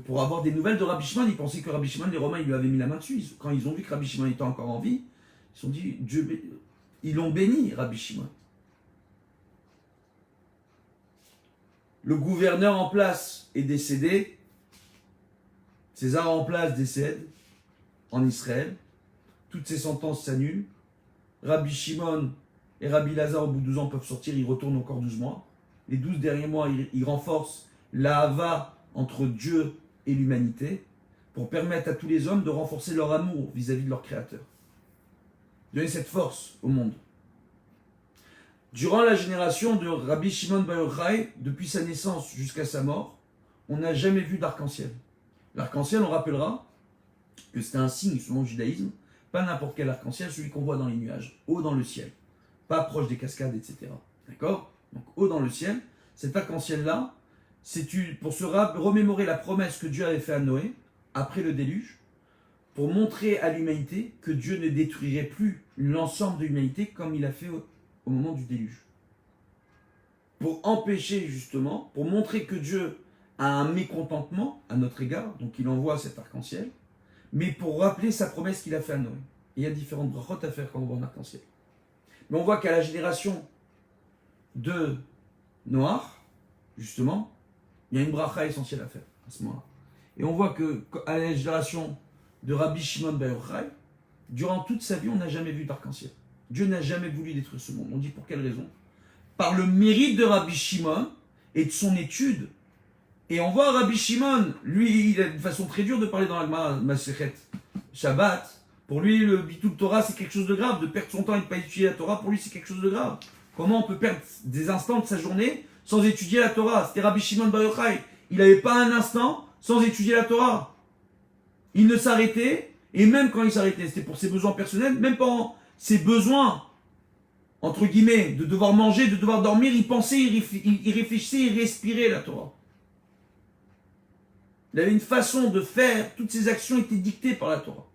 pour avoir des nouvelles de Rabbi Shimon. Ils pensaient que Rabbi Shimon, les Romains, ils lui avaient mis la main dessus. Quand ils ont vu que Rabbi Shimon était encore en vie, ils se sont dit, ils l'ont béni, Rabbi Shimon. Le gouverneur en place est décédé, César en place décède en Israël, toutes ces sentences s'annulent, Rabbi Shimon et Rabbi Lazare au bout de 12 ans peuvent sortir, ils retournent encore 12 mois. Les 12 derniers mois, ils renforcent la hava entre Dieu et l'humanité pour permettre à tous les hommes de renforcer leur amour vis-à-vis de leur Créateur. Donner cette force au monde. Durant la génération de Rabbi Shimon Bar Yochai, depuis sa naissance jusqu'à sa mort, on n'a jamais vu d'arc-en-ciel. L'arc-en-ciel, on rappellera que c'était un signe selon le judaïsme, pas n'importe quel arc-en-ciel, celui qu'on voit dans les nuages, haut dans le ciel, pas proche des cascades, etc. D'accord? Donc haut dans le ciel, cet arc-en-ciel-là, c'est pour se remémorer la promesse que Dieu avait faite à Noé, après le déluge, pour montrer à l'humanité que Dieu ne détruirait plus l'ensemble de l'humanité comme il a fait au moment du déluge. Pour empêcher justement, pour montrer que Dieu a un mécontentement à notre égard, donc il envoie cet arc-en-ciel, mais pour rappeler sa promesse qu'il a faite à Noé. Et il y a différentes brachot à faire quand on voit un arc-en-ciel. Mais on voit qu'à la génération de Noach, justement, il y a une bracha essentielle à faire à ce moment-là. Et on voit qu'à la génération de Rabbi Shimon Bar Yochai, durant toute sa vie, on n'a jamais vu d'arc-en-ciel. Dieu n'a jamais voulu détruire ce monde. On dit pour quelle raison? Par le mérite de Rabbi Shimon et de son étude. Et on voit Rabbi Shimon, lui, il a une façon très dure de parler dans la Masechet Shabbat. Pour lui, le Bitul Torah, c'est quelque chose de grave. De perdre son temps et de ne pas étudier la Torah, pour lui, c'est quelque chose de grave. Comment on peut perdre des instants de sa journée sans étudier la Torah? C'était Rabbi Shimon Bar Yochai. Il n'avait pas un instant sans étudier la Torah. Il ne s'arrêtait, et même quand il s'arrêtait, c'était pour ses besoins personnels, même pas ses besoins, entre guillemets, de devoir manger, de devoir dormir, il pensait, il réfléchissait, il respirait la Torah. Il avait une façon de faire, toutes ses actions étaient dictées par la Torah.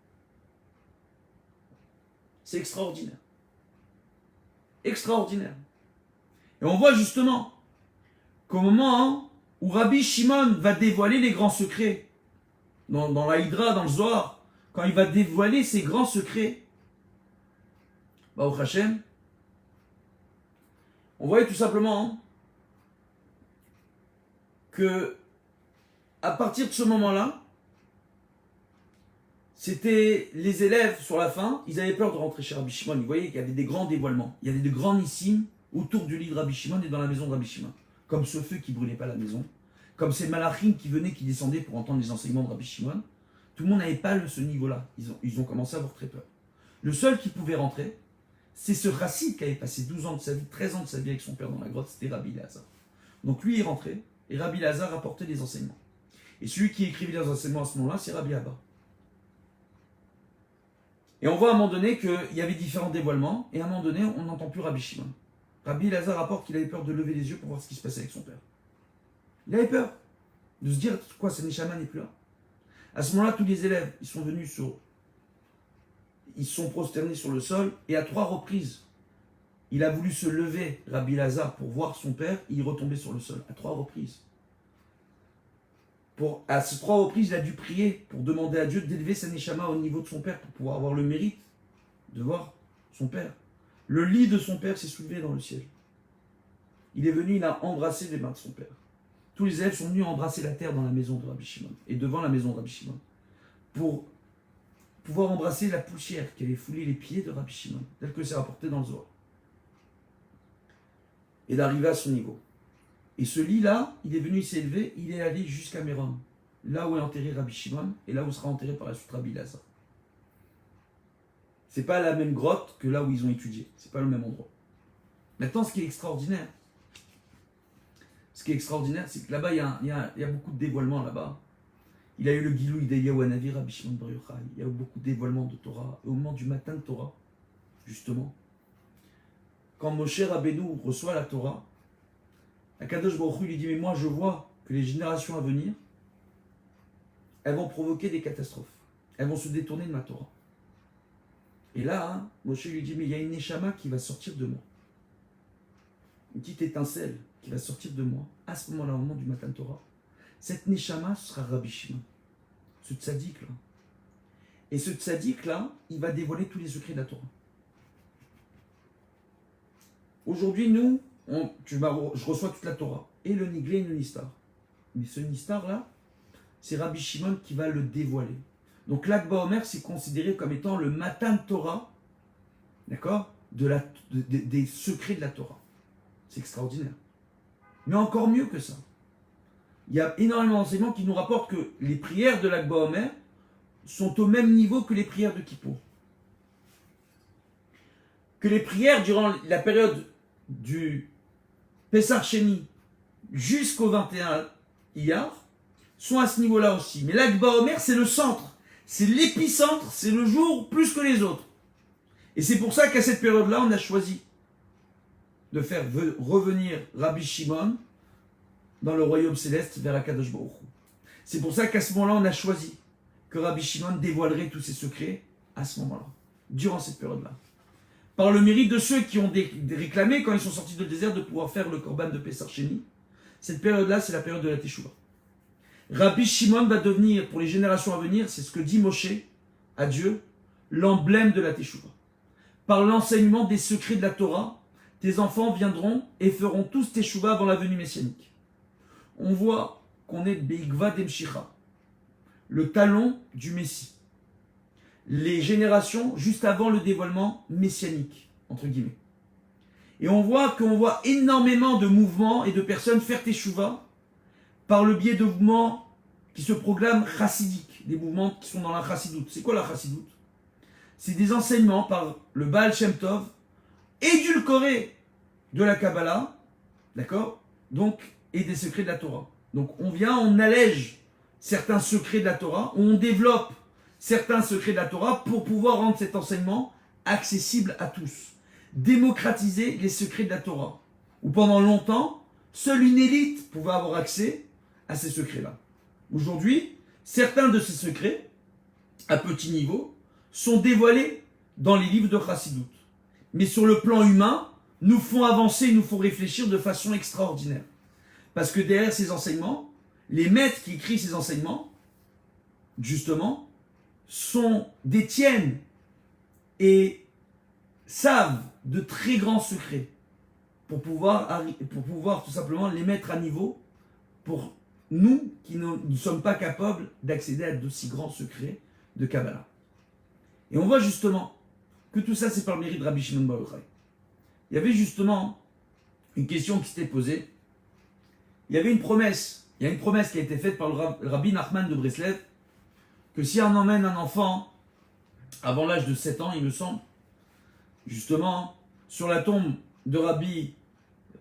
C'est extraordinaire. Extraordinaire. Et on voit justement qu'au moment où Rabbi Shimon va dévoiler les grands secrets, dans la Hydra, dans le Zohar, quand il va dévoiler ses grands secrets, Baruch Hashem, on voyait tout simplement que à partir de ce moment-là, c'était les élèves sur la fin, ils avaient peur de rentrer chez Rabbi Shimon. Ils voyaient qu'il y avait des grands dévoilements, il y avait de grands nissim autour du lit de Rabbi Shimon et dans la maison de Rabbi Shimon. Comme ce feu qui ne brûlait pas la maison, comme ces malachim qui venaient, qui descendaient pour entendre les enseignements de Rabbi Shimon. Tout le monde n'avait pas ce niveau-là. Ils ont commencé à avoir très peur. Le seul qui pouvait rentrer, c'est ce Rassid qui avait passé 12 ans de sa vie, 13 ans de sa vie avec son père dans la grotte, c'était Rabbi Lazare. Donc lui, il rentrait, et Rabbi Lazare apportait les enseignements. Et celui qui écrivait les enseignements à ce moment-là, c'est Rabbi Abba. Et on voit à un moment donné qu'il y avait différents dévoilements, et à un moment donné, on n'entend plus Rabbi Shimon. Rabbi Lazare rapporte qu'il avait peur de lever les yeux pour voir ce qui se passait avec son père. Il avait peur de se dire, quoi, ce Neshama n'est plus là. À ce moment-là, tous les élèves, ils se sont prosternés sur le sol, et à 3 reprises, il a voulu se lever, Rabbi Lazare, pour voir son père, et il retombait sur le sol, à 3 reprises. À ces 3 reprises, il a dû prier pour demander à Dieu d'élever sa neshama au niveau de son père, pour pouvoir avoir le mérite de voir son père. Le lit de son père s'est soulevé dans le ciel. Il est venu, il a embrassé les mains de son père. Tous les élèves sont venus embrasser la terre dans la maison de Rabbi Shimon, et devant la maison de Rabbi Shimon, pour pouvoir embrasser la poussière qui avait foulé les pieds de Rabbi Shimon, tel que c'est rapporté dans le Zohar, et d'arriver à son niveau. Et ce lit-là, il est venu s'élever, il est allé jusqu'à Méron, là où est enterré Rabbi Shimon, et là où sera enterré par la suite Rabbi Lazar. C'est pas la même grotte que là où ils ont étudié, c'est pas le même endroit. Maintenant, ce qui est extraordinaire, c'est que là-bas, il y a beaucoup de dévoilements là-bas. Il a eu le Gilou Idayahu Hanavi, Rabbi Shimon Bar Yochai. Il y a eu beaucoup de dévoilements de Torah. Et au moment du matin de Torah, justement, quand Moshe Rabbeinu reçoit la Torah, Akadosh Baruch Hu lui dit, mais moi je vois que les générations à venir, elles vont provoquer des catastrophes. Elles vont se détourner de ma Torah. Et là, hein, Moshe lui dit, mais il y a une neshama qui va sortir de moi. Une petite étincelle qui va sortir de moi, à ce moment-là, au moment du matin de Torah. Cette neshama, ce sera Rabbi Shimon, ce tzaddik-là. Et ce tzaddik-là, il va dévoiler tous les secrets de la Torah. Aujourd'hui, nous, je reçois toute la Torah, et le Niglé et le Nistar. Mais ce Nistar-là, c'est Rabbi Shimon qui va le dévoiler. Donc Lag BaOmer, c'est considéré comme étant le matin de Torah, d'accord, des secrets de la Torah. C'est extraordinaire. Mais encore mieux que ça. Il y a énormément d'enseignements qui nous rapportent que les prières de Lag BaOmer sont au même niveau que les prières de Kippour. Que les prières durant la période du Pessar Sheni jusqu'au 21 Iyar sont à ce niveau-là aussi. Mais Lag BaOmer, c'est le centre, c'est l'épicentre, c'est le jour plus que les autres. Et c'est pour ça qu'à cette période-là, on a choisi de faire revenir Rabbi Shimon dans le royaume céleste vers Akadosh Baruch Hu. C'est pour ça qu'à ce moment-là, on a choisi que Rabbi Shimon dévoilerait tous ses secrets à ce moment-là, durant cette période-là. Par le mérite de ceux qui ont réclamé, quand ils sont sortis du désert, de pouvoir faire le korban de Pessar Sheni. Cette période-là, c'est la période de la Teshuvah. Rabbi Shimon va devenir, pour les générations à venir, c'est ce que dit Moshe à Dieu, l'emblème de la Teshuvah. Par l'enseignement des secrets de la Torah, tes enfants viendront et feront tous Teshuvah avant la venue messianique. On voit qu'on est Beigva Demshicha, le talon du Messie. Les générations juste avant le dévoilement messianique, entre guillemets. Et on voit énormément de mouvements et de personnes faire Teshuvah par le biais de mouvements qui se proclament chassidiques, des mouvements qui sont dans la chassidoute. C'est quoi la chassidoute? C'est des enseignements par le Baal Shem Tov, édulcorés de la Kabbalah, d'accord? Donc, et des secrets de la Torah. Donc on allège certains secrets de la Torah, on développe certains secrets de la Torah pour pouvoir rendre cet enseignement accessible à tous. Démocratiser les secrets de la Torah. Où pendant longtemps, seule une élite pouvait avoir accès à ces secrets-là. Aujourd'hui, certains de ces secrets, à petit niveau, sont dévoilés dans les livres de Chassidut. Mais sur le plan humain, nous font avancer, nous font réfléchir de façon extraordinaire. Parce que derrière ces enseignements, les maîtres qui écrivent ces enseignements, justement, détiennent et savent de très grands secrets pour pouvoir tout simplement les mettre à niveau pour nous qui ne sommes pas capables d'accéder à d'aussi grands secrets de Kabbalah. Et on voit justement que tout ça c'est par le mérite de Rabbi Shimon Bar Yochai. Il y avait justement une question qui s'était posée. Il y a une promesse qui a été faite par le Rabbi Nachman de Breslev, que si on emmène un enfant avant l'âge de 7 ans, il me semble, justement, sur la tombe de Rabbi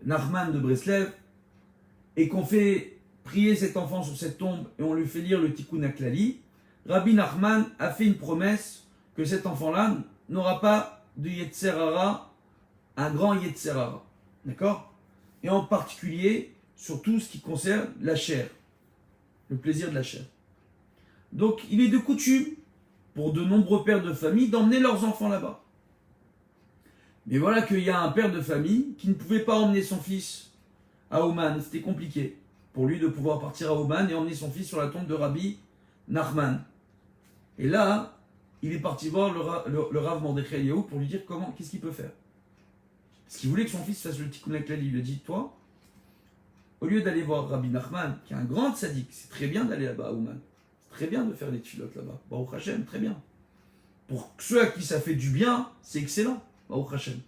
Nachman de Breslev, et qu'on fait prier cet enfant sur cette tombe et on lui fait lire le Tikkun HaKlali, Rabbi Nachman a fait une promesse que cet enfant-là n'aura pas de Yetzer Hara, un grand Yetzer Hara. D'accord? Et en particulier sur tout ce qui concerne la chair, le plaisir de la chair. Donc il est de coutume pour de nombreux pères de famille d'emmener leurs enfants là-bas. Mais voilà qu'il y a un père de famille qui ne pouvait pas emmener son fils à Ouman, c'était compliqué pour lui de pouvoir partir à Ouman et emmener son fils sur la tombe de Rabbi Nachman. Et là, il est parti voir le Rav Mordechai Eliyahu pour lui dire qu'est-ce qu'il peut faire. Parce qu'il voulait que son fils fasse le Tikkun HaKlali. Il lui dit, toi, au lieu d'aller voir Rabbi Nachman, qui est un grand tzaddik, c'est très bien d'aller là-bas à Ouman. C'est très bien de faire des tfilotes là-bas. Baruch Hashem, très bien. Pour ceux à qui ça fait du bien, c'est excellent. Baruch Hashem.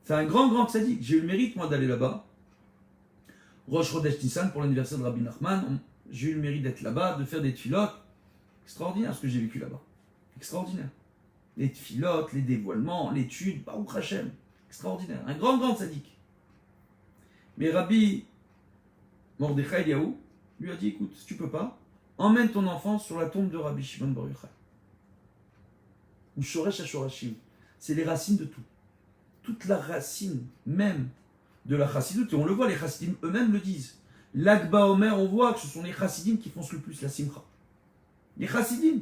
C'est un grand tzaddik. J'ai eu le mérite, moi, d'aller là-bas. Rosh Chodesh Nissan pour l'anniversaire de Rabbi Nachman. J'ai eu le mérite d'être là-bas, de faire des tfilotes. Extraordinaire ce que j'ai vécu là-bas. Extraordinaire. Les tfilotes, les dévoilements, l'étude, Baruch Hashem. Extraordinaire. Un grand tzaddik. Mais Rabbi Mordechai Eliaou lui a dit, écoute, si tu peux pas, emmène ton enfant sur la tombe de Rabbi Shimon Bar Yochai. Ou Shoresh HaShorashim. C'est les racines de tout. Toute la racine même de la chassidoute, et on le voit, les chassidim eux-mêmes le disent. L'Akba Omer, on voit que ce sont les chassidim qui foncent le plus la simcha. Les chassidim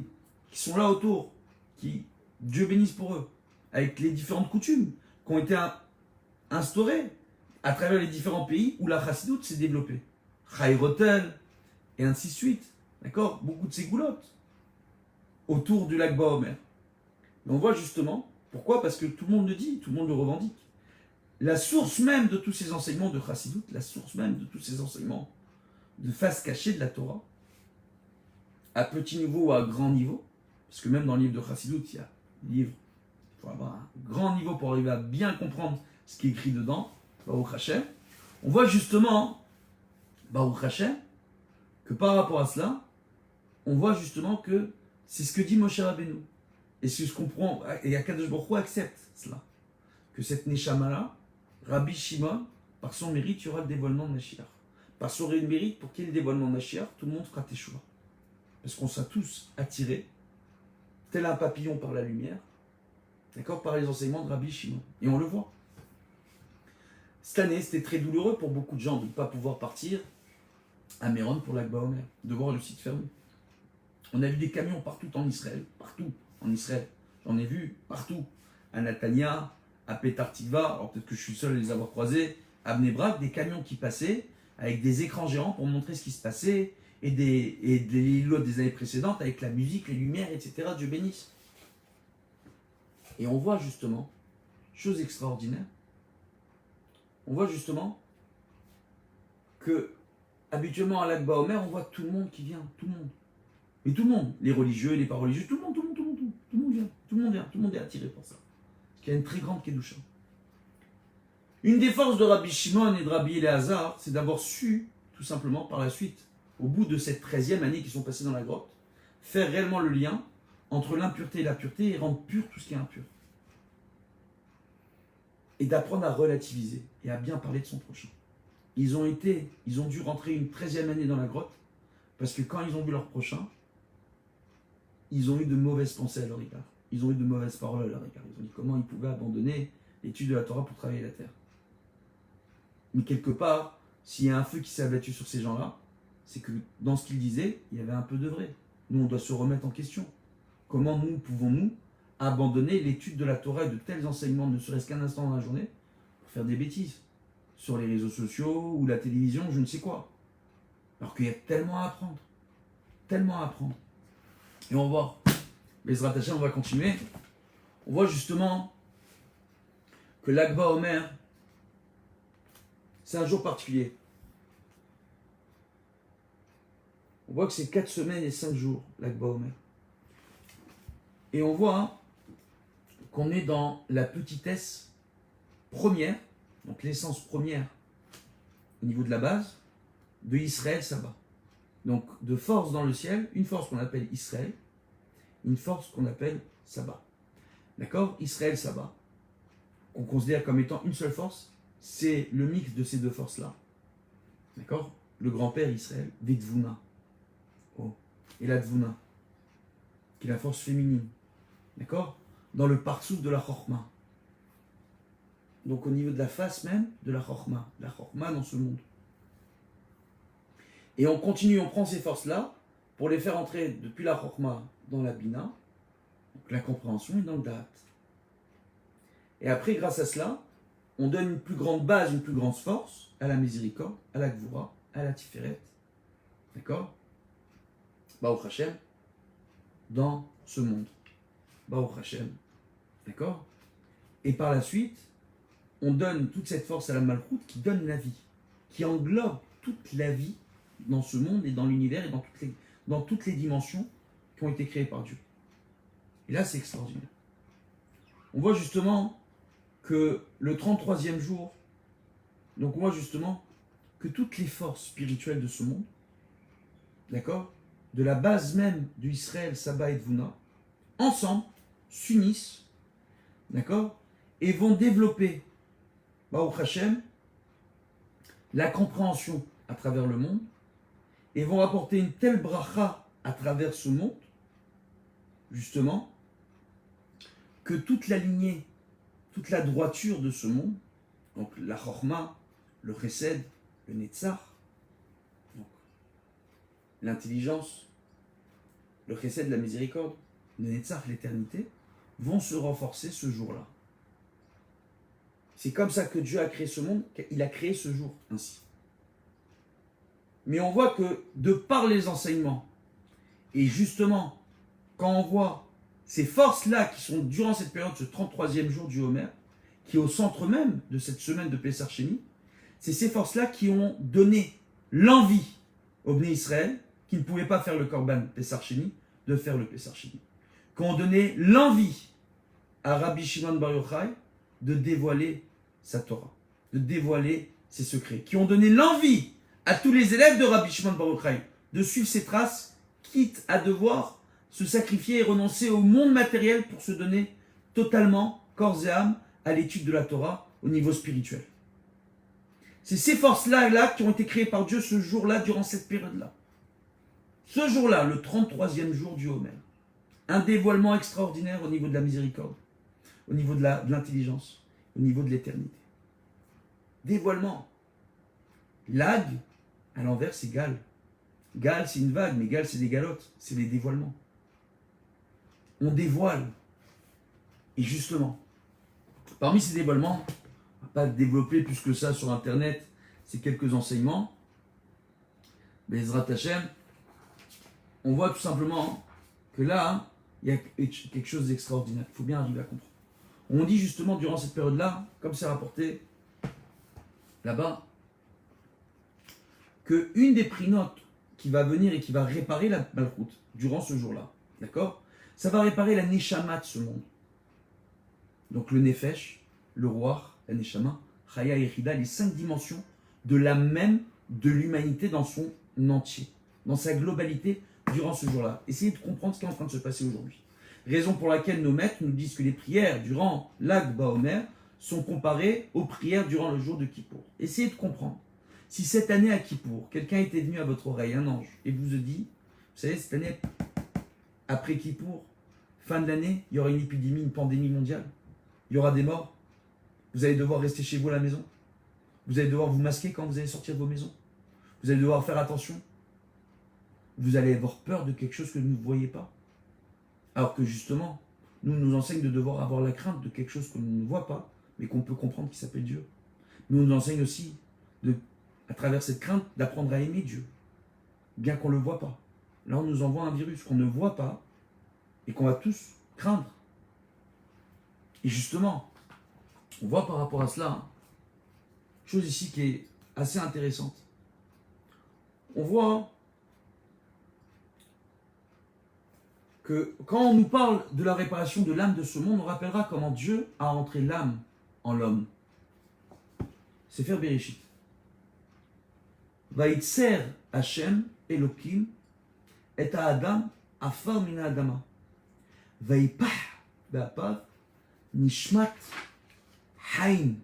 qui sont là autour, qui, Dieu bénisse pour eux, avec les différentes coutumes qui ont été instaurées à travers les différents pays où la chassidoute s'est développée. Chayrotel, et ainsi de suite. D'accord? Beaucoup de ces goulottes autour du lac Baomer. Mais on voit justement, pourquoi? Parce que tout le monde le dit, tout le monde le revendique. La source même de tous ces enseignements de chassidoute, la source même de tous ces enseignements de face cachée de la Torah, à petit niveau ou à grand niveau, parce que même dans le livre de chassidoute, il y a livre, il faut avoir un grand niveau pour arriver à bien comprendre ce qui est écrit dedans, Baruch Hashem. On voit justement, Baruch Hashem, que par rapport à cela, on voit justement que c'est ce que dit Moshe Rabbeinu. Et c'est ce qu'on prend, et Akadosh Baruch Hu accepte cela. Que cette Neshama-là, Rabbi Shimon, par son mérite, il y aura le dévoilement de Mashiach. Par son mérite, pour qu'il y ait le dévoilement de Mashiach, tout le monde fera Teshuva. Parce qu'on sera tous attirés, tel un papillon par la lumière, d'accord, par les enseignements de Rabbi Shimon. Et on le voit. Cette année, c'était très douloureux pour beaucoup de gens de ne pas pouvoir partir à Méron pour l'Akba Omer, de voir le site fermé. On a vu des camions partout en Israël, partout en Israël. J'en ai vu partout, à Natania, à Petar Tikva, alors peut-être que je suis seul à les avoir croisés, à Bnei Brak, des camions qui passaient avec des écrans géants pour montrer ce qui se passait, et des lots des années précédentes avec la musique, les lumières, etc. Dieu bénisse. Et on voit justement, chose extraordinaire, on voit justement que habituellement à l'Akba Omer, on voit tout le monde qui vient, tout le monde. Mais tout le monde, les religieux, les pas religieux, tout le monde vient, tout le monde est attiré pour ça. Parce qu'il y a une très grande Kedusha. Une des forces de Rabbi Shimon et de Rabbi Eliezer, c'est d'avoir su, tout simplement, par la suite, au bout de cette 13e année qu'ils sont passés dans la grotte, faire réellement le lien entre l'impureté et la pureté et rendre pur tout ce qui est impur. Et d'apprendre à relativiser et à bien parler de son prochain. Ils ont dû rentrer une 13e année dans la grotte, parce que quand ils ont vu leur prochain, ils ont eu de mauvaises pensées à leur égard. Ils ont eu de mauvaises paroles à leur égard. Ils ont dit comment ils pouvaient abandonner l'étude de la Torah pour travailler la terre. Mais quelque part, s'il y a un feu qui s'est abattu sur ces gens-là, c'est que dans ce qu'ils disaient, il y avait un peu de vrai. Nous, on doit se remettre en question. Comment nous pouvons-nous abandonner l'étude de la Torah et de tels enseignements, ne serait-ce qu'un instant dans la journée, pour faire des bêtises sur les réseaux sociaux ou la télévision, je ne sais quoi. Alors qu'il y a tellement à apprendre. Tellement à apprendre. Et on voit, Bezrat Hashem, on va continuer. On voit justement que l'Akba Omer, c'est un jour particulier. On voit que c'est 4 semaines et 5 jours, l'Akba Omer. Et on voit qu'on est dans la petitesse première, donc l'essence première au niveau de la base, de Israël Saba. Donc de force dans le ciel, une force qu'on appelle Israël, une force qu'on appelle Saba. D'accord? Israël Saba, qu'on considère comme étant une seule force, c'est le mix de ces deux forces-là. D'accord? Le grand-père Israël, Vedvuna. Oh. Et la Dvuna, qui est la force féminine. D'accord? Dans le parsouf de la Chorma. Donc au niveau de la face même de la Chorma dans ce monde. Et on continue, on prend ces forces-là pour les faire entrer depuis la Chorma dans la Bina, donc la compréhension et dans le Da'at. Et après, grâce à cela, on donne une plus grande base, une plus grande force à la miséricorde, à la Gvura, à la Tiferet. D'accord? Baruch Hashem, dans ce monde. Baruch Hashem. D'accord? Et par la suite, on donne toute cette force à la Malchout qui donne la vie, qui englobe toute la vie dans ce monde et dans l'univers et dans toutes les dimensions qui ont été créées par Dieu. Et là, c'est extraordinaire. On voit justement que le 33e jour, donc on voit justement que toutes les forces spirituelles de ce monde, d'accord, de la base même de Israël, Saba et Dvouna, ensemble, s'unissent, d'accord, et vont développer, Baruch Hashem, la compréhension à travers le monde, et vont apporter une telle bracha à travers ce monde, justement, que toute la lignée, toute la droiture de ce monde, donc la Chorma, le Chesed, le Netzach, donc l'intelligence, le Chesed, la miséricorde, le Netzach, l'éternité, vont se renforcer ce jour-là. C'est comme ça que Dieu a créé ce monde, qu'il a créé ce jour ainsi. Mais on voit que de par les enseignements, et justement, quand on voit ces forces-là qui sont durant cette période, ce 33e jour du Homer, qui est au centre même de cette semaine de Pessar Sheni, c'est ces forces-là qui ont donné l'envie aux Bnei Israël, qui ne pouvaient pas faire le Korban Pessar Sheni, de faire le Pessar Sheni. Qui ont donné l'envie à Rabbi Shimon Bar Yochai de dévoiler sa Torah, de dévoiler ses secrets. Qui ont donné l'envie à tous les élèves de Rabbi Shimon Bar Yochai de suivre ses traces, quitte à devoir se sacrifier et renoncer au monde matériel pour se donner totalement, corps et âme, à l'étude de la Torah au niveau spirituel. C'est ces forces-là qui ont été créées par Dieu ce jour-là, durant cette période-là. Ce jour-là, le 33e jour du Homer, un dévoilement extraordinaire au niveau de la miséricorde, au niveau de l'intelligence, au niveau de l'éternité. Dévoilement. Lag, à l'envers, c'est gal. Gal, c'est une vague, mais gal, c'est des galottes, c'est les dévoilements. On dévoile. Et justement, parmi ces dévoilements, on ne va pas développer plus que ça sur Internet, ces quelques enseignements, mais Ezrat Hashem, on voit tout simplement que là, il y a quelque chose d'extraordinaire. Il faut bien arriver à comprendre. On dit justement durant cette période-là, comme c'est rapporté là-bas, qu'une des prinotes qui va venir et qui va réparer la malchoute durant ce jour-là, d'accord, ça va réparer la neshama de ce monde. Donc le nefesh, le roi, la neshama, chaya et chida, les 5 dimensions de l'âme même de l'humanité dans son entier, dans sa globalité durant ce jour-là. Essayez de comprendre ce qui est en train de se passer aujourd'hui. Raison pour laquelle nos maîtres nous disent que les prières durant l'Ag Baomer sont comparées aux prières durant le jour de Kippour. Essayez de comprendre. Si cette année à Kippour, quelqu'un était venu à votre oreille, un ange, et vous a dit, vous savez, cette année, après Kippour, fin de l'année, il y aura une épidémie, une pandémie mondiale, il y aura des morts, vous allez devoir rester chez vous à la maison, vous allez devoir vous masquer quand vous allez sortir de vos maisons, vous allez devoir faire attention, vous allez avoir peur de quelque chose que vous ne voyez pas. Alors que justement, nous enseigne de devoir avoir la crainte de quelque chose qu'on ne voit pas, mais qu'on peut comprendre qui s'appelle Dieu. Nous enseigne aussi, à travers cette crainte, d'apprendre à aimer Dieu, bien qu'on ne le voit pas. Là, on nous envoie un virus qu'on ne voit pas et qu'on va tous craindre. Et justement, on voit par rapport à cela, chose ici qui est assez intéressante. On voit que quand on nous parle de la réparation de l'âme de ce monde, on rappellera comment Dieu a entré l'âme en l'homme. C'est faire Bereshit. Vaïtser Hashem Elokim et Adam afar mina adama. Vaïpah be'apav nishmat haim.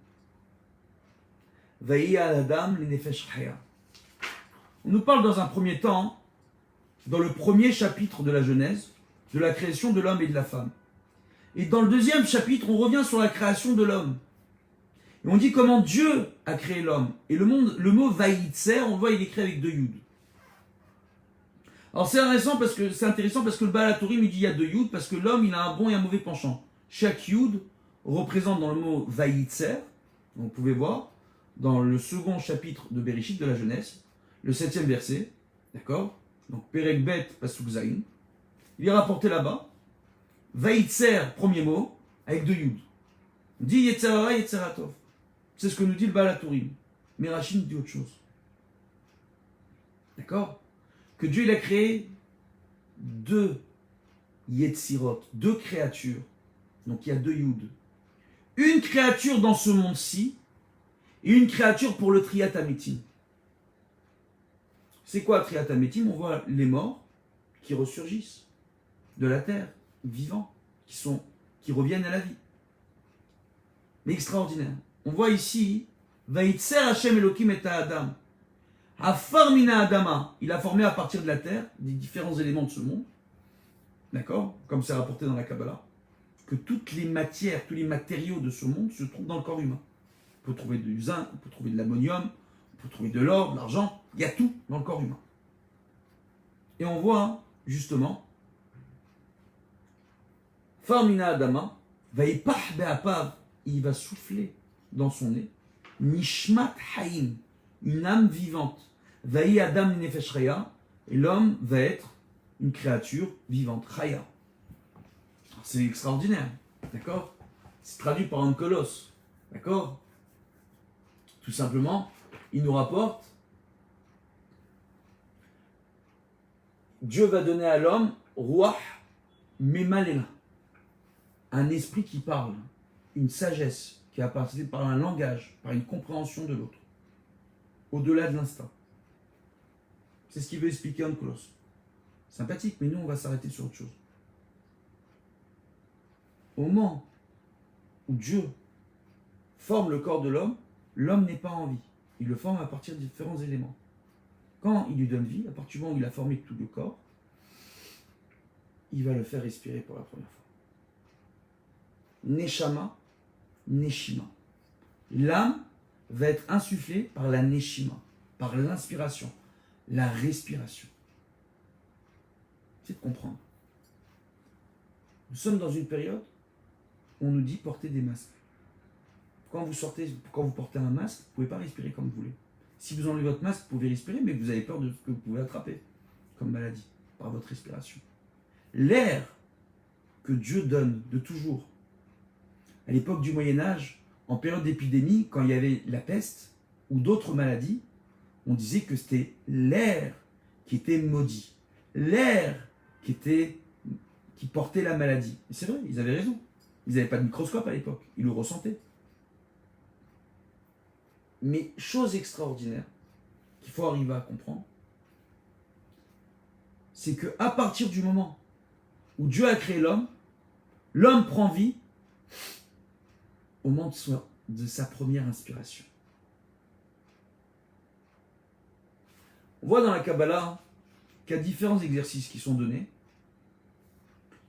Vaïa adam l'inefesh chaya. On nous parle dans un premier temps, dans le premier chapitre de la Genèse, de la création de l'homme et de la femme. Et dans le deuxième chapitre, on revient sur la création de l'homme. Et on dit comment Dieu a créé l'homme. Et le mot Vaïtser, on voit, il est écrit avec 2 Yud. Alors c'est intéressant parce que le Baal HaTurim, il dit il y a 2 Yud, parce que l'homme, il a un bon et un mauvais penchant. Chaque Yud représente dans le mot Vaïtser, vous pouvez voir, dans le second chapitre de Bereshit, de la Genèse, le 7e verset, d'accord? Donc Perek Bet Pasuk Zayin. Il est rapporté là-bas, Vaïtser, premier mot, avec 2 Yud. On dit Yetzerara, Yetzeratov. C'est ce que nous dit le Baal HaTurim. Mais Rachid dit autre chose. D'accord? Que Dieu il a créé 2 Yetzirot, 2 créatures. Donc il y a 2 Yud. Une créature dans ce monde-ci, et une créature pour le Triyat Amitim. C'est quoi Triat Hametim? On voit les morts qui ressurgissent de la terre, vivants, qui reviennent à la vie. Mais extraordinaire. On voit ici, Vaïtser Hashem Elohim et Adam. Afar mina Adama, il a formé à partir de la terre des différents éléments de ce monde. D'accord? Comme c'est rapporté dans la Kabbalah. Que toutes les matières, tous les matériaux de ce monde se trouvent dans le corps humain. On peut trouver du zinc, on peut trouver de l'ammonium, on peut trouver de l'or, de l'argent. Il y a tout dans le corps humain. Et on voit, justement, Farmina Adama, Vaïpah Be'apav, il va souffler dans son nez, Nishmat Haïm, une âme vivante. Vaï Adam Nefesh Chaya, et l'homme va être une créature vivante, Chaya. C'est extraordinaire, d'accord? C'est traduit par un colosse, d'accord? Tout simplement, il nous rapporte Dieu va donner à l'homme Ruach Memalela, un esprit qui parle, une sagesse qui est apportée par un langage, par une compréhension de l'autre, au-delà de l'instinct. C'est ce qu'il veut expliquer en colosse. Sympathique, mais nous on va s'arrêter sur autre chose. Au moment où Dieu forme le corps de l'homme, l'homme n'est pas en vie. Il le forme à partir de différents éléments. Quand il lui donne vie, à partir du moment où il a formé tout le corps, il va le faire respirer pour la première fois. Neshama, Neshima. L'âme va être insufflée par la Neshima, par l'inspiration, la respiration. C'est de comprendre. Nous sommes dans une période où on nous dit porter des masques. Quand vous portez un masque, vous ne pouvez pas respirer comme vous voulez. Si vous enlevez votre masque, vous pouvez respirer, mais vous avez peur de ce que vous pouvez attraper comme maladie par votre respiration. L'air que Dieu donne de toujours, à l'époque du Moyen-Âge, en période d'épidémie, quand il y avait la peste ou d'autres maladies, on disait que c'était l'air qui était maudit, l'air qui portait la maladie. Et c'est vrai, ils avaient raison. Ils n'avaient pas de microscope à l'époque, ils le ressentaient. Mais chose extraordinaire qu'il faut arriver à comprendre, c'est qu'à partir du moment où Dieu a créé l'homme, l'homme prend vie au moment de sa première inspiration. On voit dans la Kabbalah qu'il y a différents exercices qui sont donnés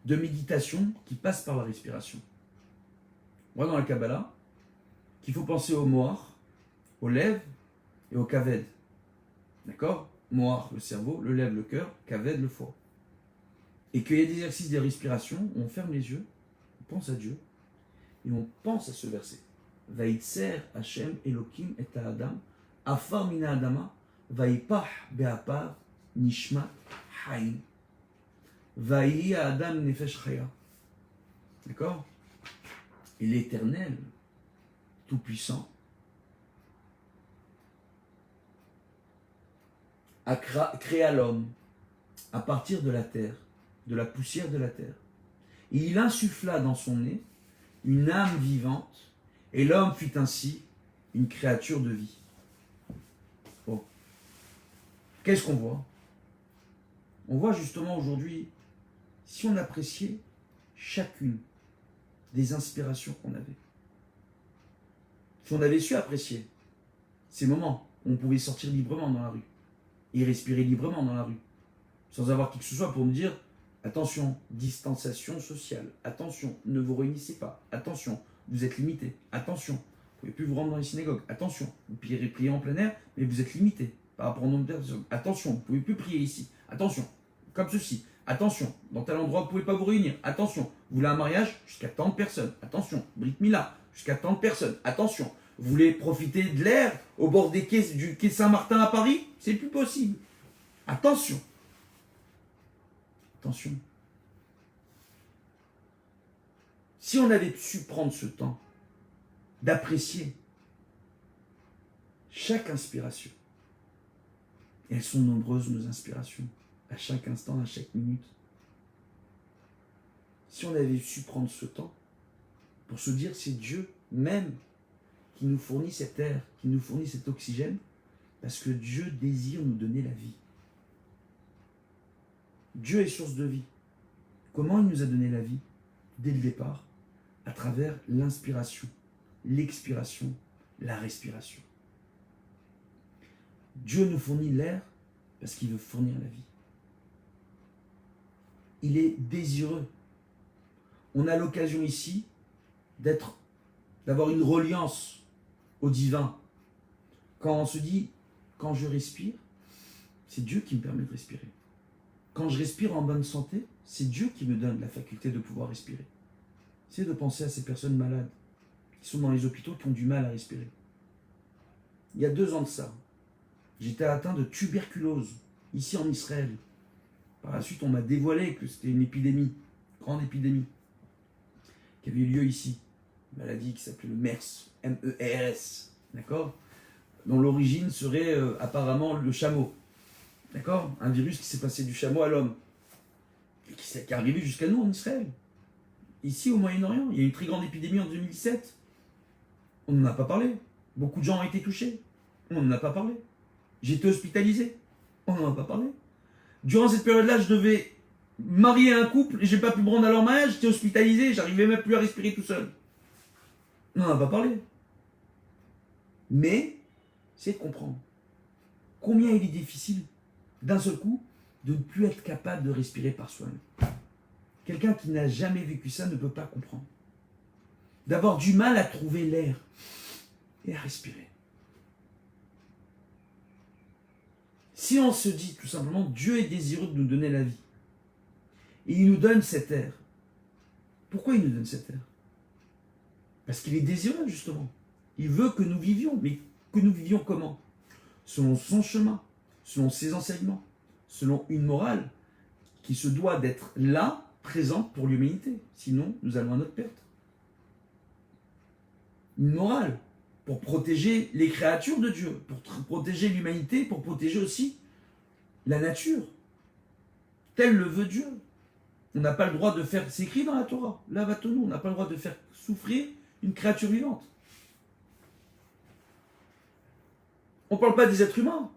de méditation qui passent par la respiration. On voit dans la Kabbalah qu'il faut penser au Moar, aux lèvres et au Kaved. D'accord? Moar, le cerveau, le lèvre, le cœur, Kaved, le foie. Et qu'il y a des exercices de respiration où on ferme les yeux, on pense à Dieu, et on pense à ce verset. Vaïtser Hashem Elohim et Adam, Afar mina Adama, Vaïpah Be'apav, Nishmat Haïm. Vaï Adam Nefesh Chaya. D'accord? Et l'Éternel, Tout-Puissant, a créé l'homme à partir de la terre, de la poussière de la terre. Et il insuffla dans son nez une âme vivante, et l'homme fut ainsi une créature de vie. Bon. Qu'est-ce qu'on voit? On voit justement aujourd'hui, si on appréciait chacune des inspirations qu'on avait, si on avait su apprécier ces moments où on pouvait sortir librement dans la rue, et respirer librement dans la rue, sans avoir qui que ce soit pour me dire attention, distanciation sociale, attention, ne vous réunissez pas, attention, vous êtes limité, attention, vous ne pouvez plus vous rendre dans les synagogues, attention, vous pouvez prier en plein air, mais vous êtes limité par rapport au nombre de personnes, attention, vous ne pouvez plus prier ici, attention, comme ceci, attention, dans tel endroit vous ne pouvez pas vous réunir, attention, vous voulez un mariage jusqu'à tant de personnes, attention, Brit Mila, jusqu'à tant de personnes, attention, vous voulez profiter de l'air au bord des quais, du quai Saint-Martin à Paris? C'est plus possible. Attention. Attention. Si on avait su prendre ce temps d'apprécier chaque inspiration, et elles sont nombreuses nos inspirations, à chaque instant, à chaque minute, si on avait su prendre ce temps pour se dire c'est Dieu même qui nous fournit cet air, qui nous fournit cet oxygène, parce que Dieu désire nous donner la vie. Dieu est source de vie. Comment il nous a donné la vie? Dès le départ, à travers l'inspiration, l'expiration, la respiration. Dieu nous fournit l'air parce qu'il veut fournir la vie. Il est désireux. On a l'occasion ici d'avoir une reliance au divin. Quand on se dit, quand je respire, c'est Dieu qui me permet de respirer. Quand je respire en bonne santé, c'est Dieu qui me donne la faculté de pouvoir respirer. C'est de penser à ces personnes malades qui sont dans les hôpitaux, qui ont du mal à respirer. Il y a 2 ans de ça, j'étais atteint de tuberculose, ici en Israël. Par la suite, on m'a dévoilé que c'était une épidémie, grande épidémie, qui avait eu lieu ici. Une maladie qui s'appelait le MERS, M-E-R-S, d'accord, dont l'origine serait apparemment le chameau. D'accord? Un virus qui s'est passé du chameau à l'homme. Et qui est arrivé jusqu'à nous en Israël. Ici au Moyen-Orient, il y a eu une très grande épidémie en 2017. On n'en a pas parlé. Beaucoup de gens ont été touchés. On n'en a pas parlé. J'ai été hospitalisé. On n'en a pas parlé. Durant cette période-là, je devais marier un couple et j'ai pas pu me rendre à leur mariage. J'étais hospitalisé, j'arrivais même plus à respirer tout seul. On n'en a pas parlé. Mais, c'est de comprendre combien il est difficile d'un seul coup, de ne plus être capable de respirer par soi-même. Quelqu'un qui n'a jamais vécu ça ne peut pas comprendre. D'avoir du mal à trouver l'air et à respirer. Si on se dit tout simplement, Dieu est désireux de nous donner la vie, et il nous donne cet air. Pourquoi il nous donne cet air? Parce qu'il est désireux, justement. Il veut que nous vivions, mais que nous vivions comment? Selon son chemin, selon ses enseignements, selon une morale qui se doit d'être là, présente pour l'humanité. Sinon, nous allons à notre perte. Une morale pour protéger les créatures de Dieu, pour protéger l'humanité, pour protéger aussi la nature. Tel le veut Dieu. On n'a pas le droit de faire, c'est écrit dans la Torah, Lavatonu, on n'a pas le droit de faire souffrir une créature vivante. On ne parle pas des êtres humains.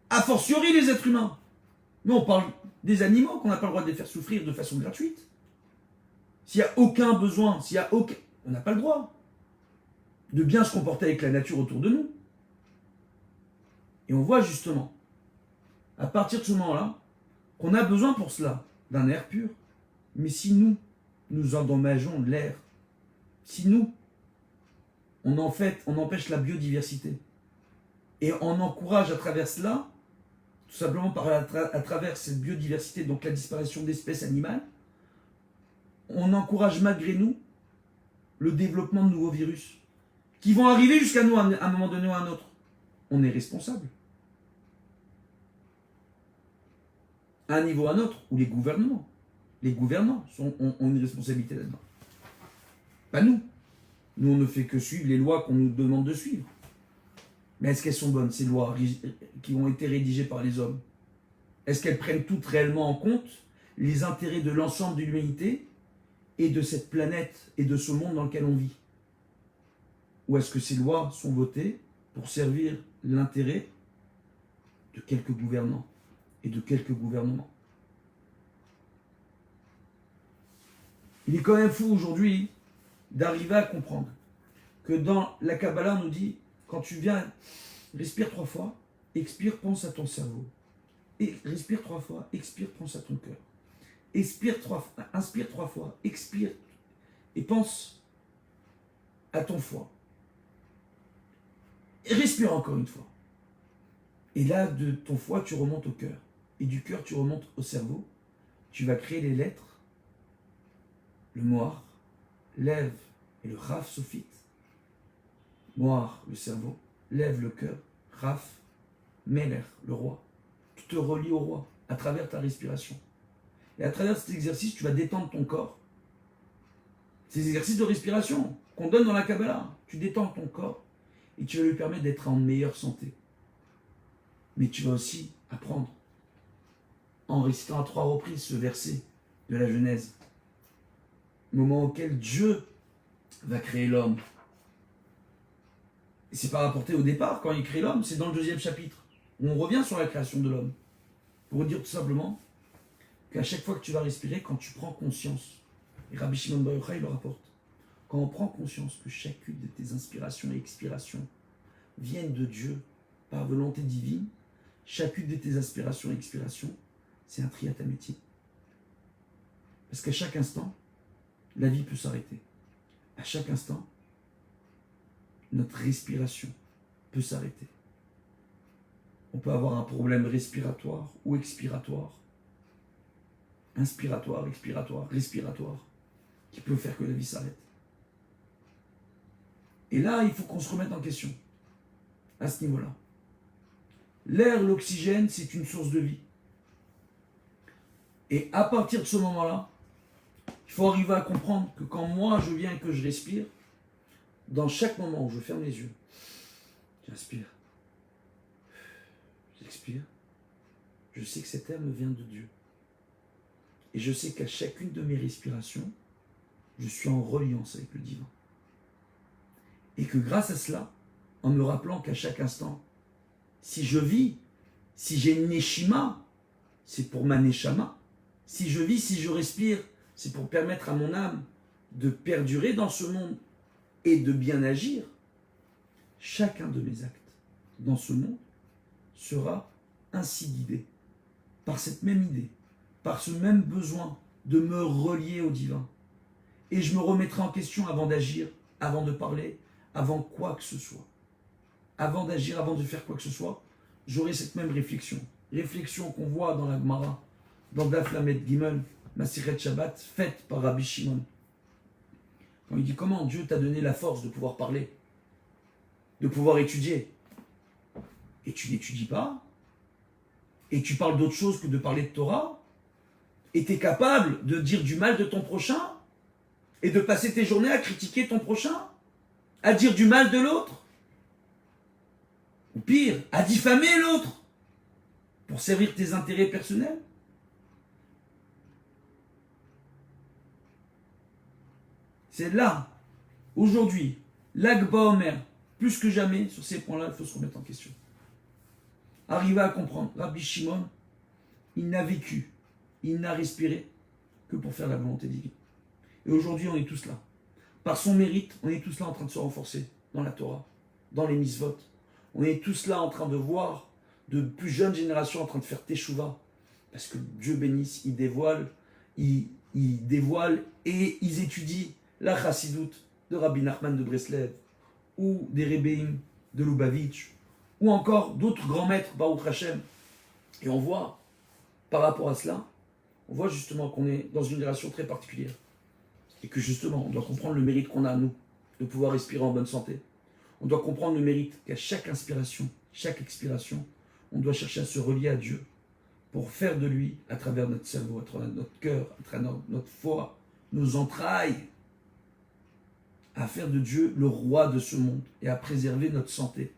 A fortiori les êtres humains. Mais on parle des animaux qu'on n'a pas le droit de les faire souffrir de façon gratuite. S'il n'y a aucun besoin, on n'a pas le droit de bien se comporter avec la nature autour de nous. Et on voit justement, à partir de ce moment-là, qu'on a besoin pour cela d'un air pur. Mais si nous endommageons l'air, si on empêche la biodiversité, et on encourage à travers cela, tout simplement à travers cette biodiversité, donc la disparition d'espèces animales, on encourage malgré nous le développement de nouveaux virus qui vont arriver jusqu'à nous à un moment donné ou à un autre. On est responsable. À un niveau ou à un autre, ou les gouvernants ont une responsabilité là-dedans. Pas nous. Nous, on ne fait que suivre les lois qu'on nous demande de suivre. Mais est-ce qu'elles sont bonnes, ces lois qui ont été rédigées par les hommes? Est-ce qu'elles prennent toutes réellement en compte les intérêts de l'ensemble de l'humanité et de cette planète et de ce monde dans lequel on vit? Ou est-ce que ces lois sont votées pour servir l'intérêt de quelques gouvernants et de quelques gouvernements? Il est quand même fou aujourd'hui d'arriver à comprendre que dans la Kabbalah, on nous dit, quand tu viens, respire 3 fois, expire, pense à ton cerveau. Et respire 3 fois, expire, pense à ton cœur. Inspire 3 fois, expire et pense à ton foie. Et respire encore une fois. Et là, de ton foie, tu remontes au cœur. Et du cœur, tu remontes au cerveau. Tu vas créer les lettres, le moir, lève et le raf sophite. Moir, le cerveau, lève le cœur, raf, Meler, le roi. Tu te relis au roi à travers ta respiration. Et à travers cet exercice, tu vas détendre ton corps. Ces exercices de respiration qu'on donne dans la Kabbalah, tu détends ton corps et tu vas lui permettre d'être en meilleure santé. Mais tu vas aussi apprendre, en récitant à 3 reprises ce verset de la Genèse, moment auquel Dieu va créer l'homme. Et c'est pas rapporté au départ, quand il crée l'homme, c'est dans le 2e chapitre, où on revient sur la création de l'homme. Pour dire tout simplement qu'à chaque fois que tu vas respirer, quand tu prends conscience, et Rabbi Shimon Bar Yochai le rapporte, quand on prend conscience que chacune de tes inspirations et expirations viennent de Dieu par volonté divine, chacune de tes inspirations et expirations, c'est un triatamétier. Parce qu'à chaque instant, la vie peut s'arrêter. À chaque instant, notre respiration peut s'arrêter. On peut avoir un problème respiratoire ou expiratoire, inspiratoire, expiratoire, respiratoire, qui peut faire que la vie s'arrête. Et là, il faut qu'on se remette en question, à ce niveau-là. L'air, l'oxygène, c'est une source de vie. Et à partir de ce moment-là, il faut arriver à comprendre que quand moi je viens et que je respire, dans chaque moment où je ferme les yeux, j'inspire, j'expire, je sais que cet air me vient de Dieu. Et je sais qu'à chacune de mes respirations, je suis en reliance avec le divin. Et que grâce à cela, en me rappelant qu'à chaque instant, si je vis, si j'ai une neshima, c'est pour ma neshama. Si je vis, si je respire, c'est pour permettre à mon âme de perdurer dans ce monde et de bien agir. Chacun de mes actes dans ce monde sera ainsi guidé par cette même idée, par ce même besoin de me relier au divin. Et je me remettrai en question avant d'agir, avant de parler, avant quoi que ce soit. Avant d'agir, avant de faire quoi que ce soit, j'aurai cette même réflexion. Réflexion qu'on voit dans la Gemara, dans Daf Lamed Gimel, Maseret Shabbat, faite par Rabbi Shimon. Quand il dit comment Dieu t'a donné la force de pouvoir parler, de pouvoir étudier, et tu n'étudies pas, et tu parles d'autre chose que de parler de Torah, et tu es capable de dire du mal de ton prochain, et de passer tes journées à critiquer ton prochain, à dire du mal de l'autre, ou pire, à diffamer l'autre, pour servir tes intérêts personnels. C'est là, aujourd'hui, l'Agba Omer, plus que jamais, sur ces points-là, il faut se remettre en question. Arriver à comprendre, Rabbi Shimon, il n'a vécu, il n'a respiré que pour faire la volonté divine. Et aujourd'hui, on est tous là. Par son mérite, on est tous là en train de se renforcer dans la Torah, dans les mitzvot. On est tous là en train de voir de plus jeunes générations en train de faire teshuva. Parce que Dieu bénisse, il dévoile et ils étudient la chassidoute de Rabbi Nachman de Breslev, ou des Rebbeim de Lubavitch, ou encore d'autres grands maîtres, Baruch Hashem. Et on voit, par rapport à cela, on voit justement qu'on est dans une génération très particulière. Et que justement, on doit comprendre le mérite qu'on a à nous, de pouvoir respirer en bonne santé. On doit comprendre le mérite qu'à chaque inspiration, chaque expiration, on doit chercher à se relier à Dieu pour faire de lui, à travers notre cerveau, à travers notre cœur, à travers notre foi, nos entrailles, à faire de Dieu le roi de ce monde et à préserver notre santé.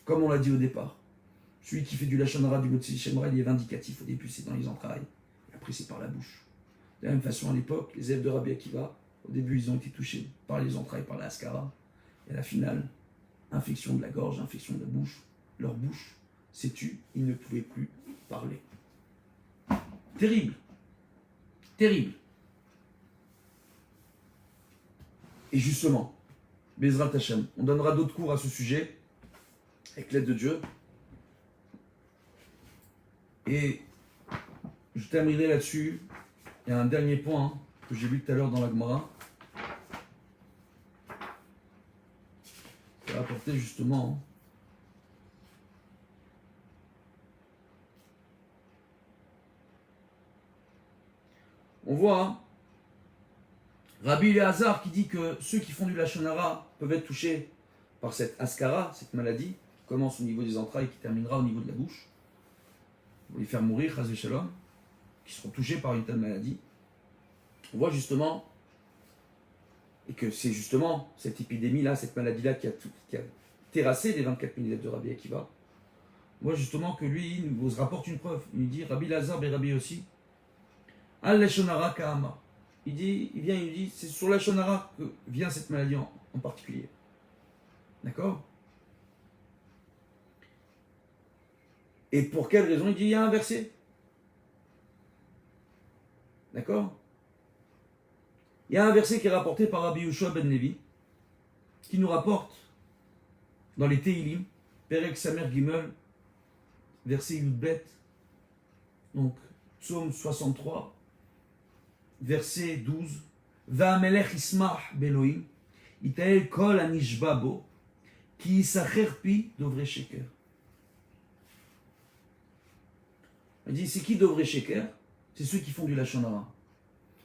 Comme on l'a dit au départ, celui qui fait du Lachon Hara, du Motzi Shemra, il est vindicatif. Au début, c'est dans les entrailles, et après, c'est par la bouche. De la même façon, à l'époque, les élèves de Rabbi Akiva, au début, ils ont été touchés par les entrailles, par la Haskara. Et à la finale, infection de la gorge, infection de la bouche. Leur bouche s'est tue, ils ne pouvaient plus parler. Terrible. Terrible. Et justement, Bezrat Hashem, on donnera d'autres cours à ce sujet, avec l'aide de Dieu. Et je terminerai là-dessus. Il y a un dernier point que j'ai lu tout à l'heure dans la Gemara. Ça va apporter justement. On voit Rabbi Eliezer qui dit que ceux qui font du Lachon Hara peuvent être touchés par cette Haskara, cette maladie, qui commence au niveau des entrailles et qui terminera au niveau de la bouche. Pour les faire mourir, Chas v'Shalom, qui seront touchés par une telle maladie. On voit justement, et que c'est justement cette épidémie-là, cette maladie-là qui a terrassé les 24 000 élèves de Rabbi Akiva. On voit justement que lui, il nous rapporte une preuve. Il dit, Rabbi Eliezer et Rabbi aussi, Al Lachon Hara Kahama. Il vient, il dit, c'est sur Lachon Hara que vient cette maladie en particulier. D'accord? Et pour quelle raison? Il dit, il y a un verset. D'accord? Il y a un verset qui est rapporté par Rabbi Yoshua ben Levi, qui nous rapporte dans les Teilim, Perek Samer Gimel, verset Yudbet, donc psaume 63, verset 12, Va'amelech ismach beloim, itael kol anishba bo, ki yisacher pi dovre sheker. Il dit, c'est qui dovre sheker? C'est ceux qui font du lachon hara.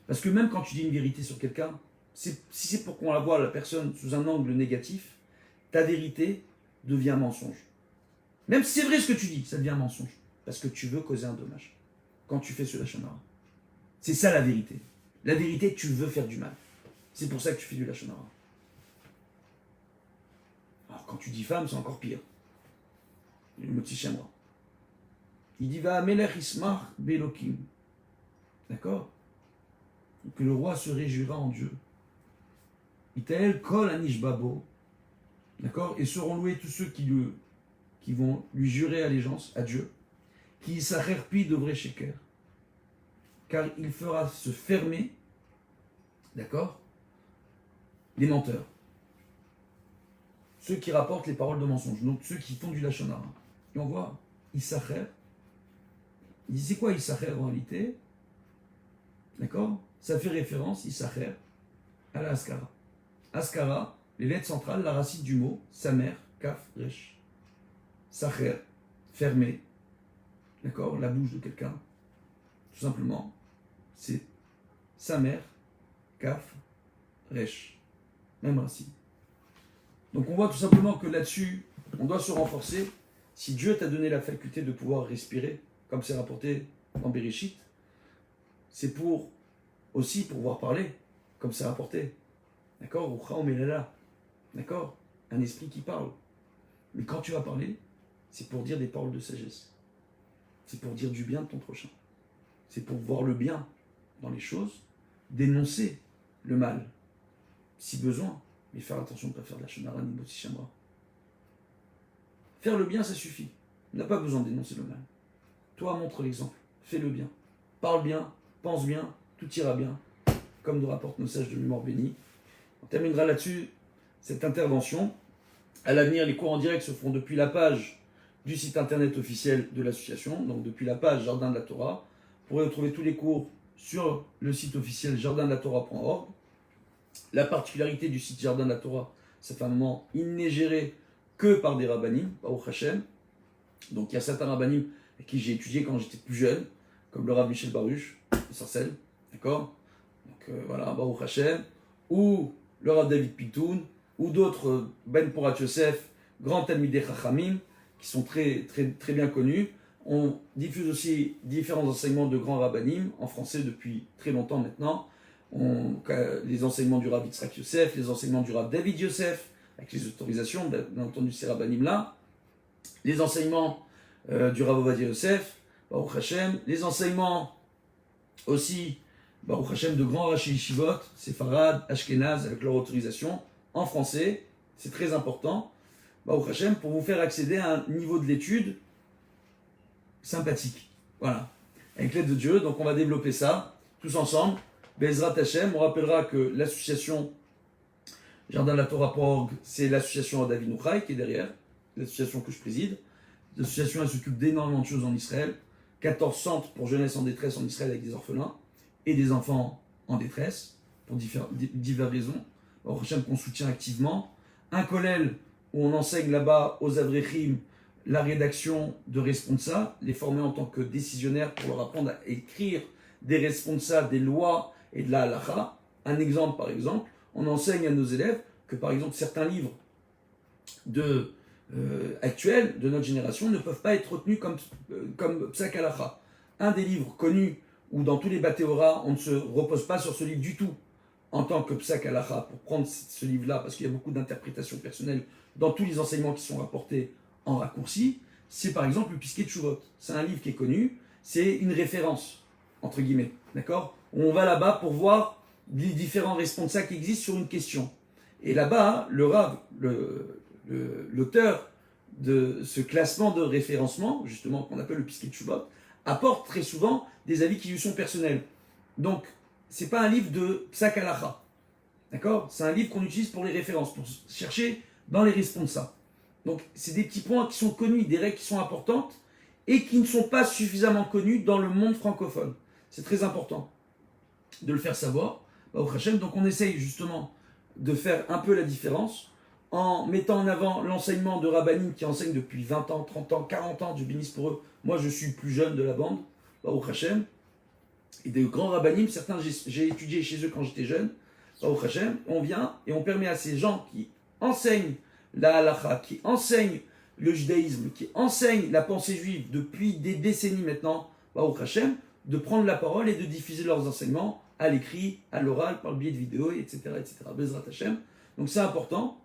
Parce que même quand tu dis une vérité sur quelqu'un, si c'est pour qu'on la voit la personne sous un angle négatif, ta vérité devient mensonge. Même si c'est vrai ce que tu dis, ça devient mensonge. Parce que tu veux causer un dommage. Quand tu fais ce lachon hara. C'est ça la vérité. La vérité, tu veux faire du mal. C'est pour ça que tu fais du lachon hara. Alors quand tu dis femme, c'est encore pire. Le moti shamra. Il dit va melech ismach belokim. D'accord? Que le roi se réjouira en Dieu. Itael kol anish babo. D'accord? Et seront loués tous ceux qui vont lui jurer allégeance à Dieu. Qui s'acherpi devrait sheker. Car il fera se fermer, d'accord, les menteurs. Ceux qui rapportent les paroles de mensonge. Donc ceux qui font du lachon hara. Et on voit, Issacher. Il dit c'est quoi Issacher en réalité? D'accord? Ça fait référence, Issacher, à la Askara. Askara, les lettres centrales, la racine du mot, Samer, Kaf, Resh. Sacher, fermé. D'accord? La bouche de quelqu'un. Tout simplement, c'est Samer, Kaf, Resh. Même racine. Donc on voit tout simplement que là-dessus, on doit se renforcer. Si Dieu t'a donné la faculté de pouvoir respirer, comme c'est rapporté dans Bereshit, c'est pour aussi pouvoir parler, comme c'est rapporté. D'accord? D'accord? Un esprit qui parle. Mais quand tu vas parler, c'est pour dire des paroles de sagesse. C'est pour dire du bien de ton prochain. C'est pour voir le bien dans les choses, dénoncer le mal, si besoin, mais faire attention de ne pas faire de la shonara ni moti shamra. Faire le bien, ça suffit. On n'a pas besoin de dénoncer le mal. Toi, montre l'exemple. Fais le bien. Parle bien, pense bien, tout ira bien, comme nous rapportent nos sages de mémoire bénie. On terminera là-dessus cette intervention. À l'avenir, les cours en direct se feront depuis la page du site internet officiel de l'association, donc depuis la page Jardin de la Torah. Vous pourrez retrouver tous les cours sur le site officiel jardindelatorah.org. La particularité du site Jardin de la Torah, c'est un moment, il n'est géré que par des rabbanim, Baruch Hashem. Donc il y a certains rabbanim avec qui j'ai étudié quand j'étais plus jeune, comme le Rav Michel Baruch, de Sarcelles, d'accord? Donc voilà, Baruch Hashem, ou le Rav David Pitoun, ou d'autres, Ben Porat Yosef, grands Talmidei Chachamim, qui sont très, très, très bien connus. On diffuse aussi différents enseignements de grands rabbanim en français depuis très longtemps maintenant. Les enseignements du Rav Yitzhak Yosef, les enseignements du Rav David Yosef, avec les autorisations, bien entendu, ces rabbanim-là, les enseignements du Rav Ovadia Yosef, Baruch Hashem, les enseignements aussi, Baruch Hashem, de grands Rashi Yeshivot, Sepharad, Ashkenaz, avec leur autorisation, en français, c'est très important, Baruch Hashem, pour vous faire accéder à un niveau de l'étude sympathique. Voilà, avec l'aide de Dieu, donc on va développer ça, tous ensemble, Bezrat Hashem. On rappellera que l'association Jardin de la Torah.org, c'est l'association David Nuchai qui est derrière, l'association que je préside. L'association, elle s'occupe d'énormément de choses en Israël. 14 centres pour jeunesse en détresse en Israël avec des orphelins et des enfants en détresse, pour diverses raisons. Baruch Hashem qu'on soutient activement. Un kollel où on enseigne là-bas aux Avrechim la rédaction de responsa, les former en tant que décisionnaires pour leur apprendre à écrire des responsa, des lois et de la halacha. Un exemple, par exemple, on enseigne à nos élèves que, par exemple, certains livres actuels de notre génération ne peuvent pas être retenus comme Psak Halacha. Un des livres connus où dans tous les Batéora, on ne se repose pas sur ce livre du tout en tant que Psak Halacha pour prendre ce livre-là, parce qu'il y a beaucoup d'interprétations personnelles dans tous les enseignements qui sont rapportés en raccourci, c'est par exemple le Piskei Teshuvot. C'est un livre qui est connu, c'est une référence, entre guillemets, d'accord? On va là-bas pour voir les différents responsables qui existent sur une question. Et là-bas, le Rav, l'auteur de ce classement de référencement, justement, qu'on appelle le Piskei Teshuvot, apporte très souvent des avis qui lui sont personnels. Donc, c'est pas un livre de Psak Halacha. D'accord? C'est un livre qu'on utilise pour les références, pour chercher dans les responsa. Donc, c'est des petits points qui sont connus, des règles qui sont importantes et qui ne sont pas suffisamment connues dans le monde francophone. C'est très important de le faire savoir. Au Hachem, donc on essaye justement de faire un peu la différence en mettant en avant l'enseignement de Rabbanim qui enseigne depuis 20 ans, 30 ans, 40 ans, Dieu bénisse pour eux. Moi, je suis le plus jeune de la bande, au Hachem. Et des grands Rabbanim, certains, j'ai étudié chez eux quand j'étais jeune. Au Hachem, on vient et on permet à ces gens qui enseignent la halakha, qui enseignent le judaïsme, qui enseignent la pensée juive depuis des décennies maintenant, au Hachem, de prendre la parole et de diffuser leurs enseignements à l'écrit, à l'oral, par le biais de vidéos, etc. etc. Bezrat Hashem. Donc c'est important.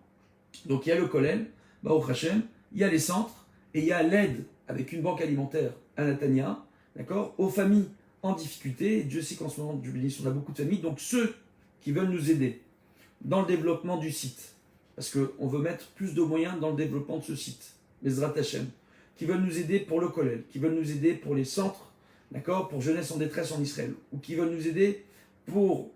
Donc il y a le Kollel, au Hachem, il y a les centres, et il y a l'aide avec une banque alimentaire à Natania, d'accord, aux familles en difficulté. Et Dieu sait qu'en ce moment, Dieu bénisse, on a beaucoup de familles. Donc ceux qui veulent nous aider dans le développement du site, parce qu'on veut mettre plus de moyens dans le développement de ce site, Bezrat Hashem, qui veulent nous aider pour le Kollel, qui veulent nous aider pour les centres, d'accord, pour jeunesse en détresse en Israël, ou qui veulent nous aider pour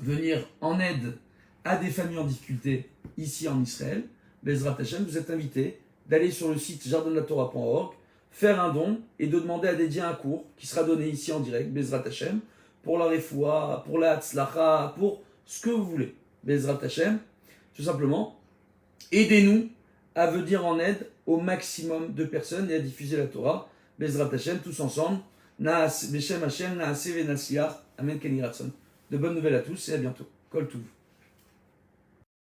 venir en aide à des familles en difficulté ici en Israël, Bezrat Hashem, vous êtes invités d'aller sur le site jardinlatorah.org, faire un don et de demander à dédier un cours qui sera donné ici en direct, Bezrat Hashem, pour la refoua, pour la hatzlacha, pour ce que vous voulez, Bezrat Hashem, tout simplement. Aidez-nous à venir en aide au maximum de personnes et à diffuser la Torah, Bezrat Hashem, tous ensemble. Beshem Hashem, Naaseh Venasiach, Amen Ken Yiratzon. De bonnes nouvelles à tous et à bientôt. Kol Tuv.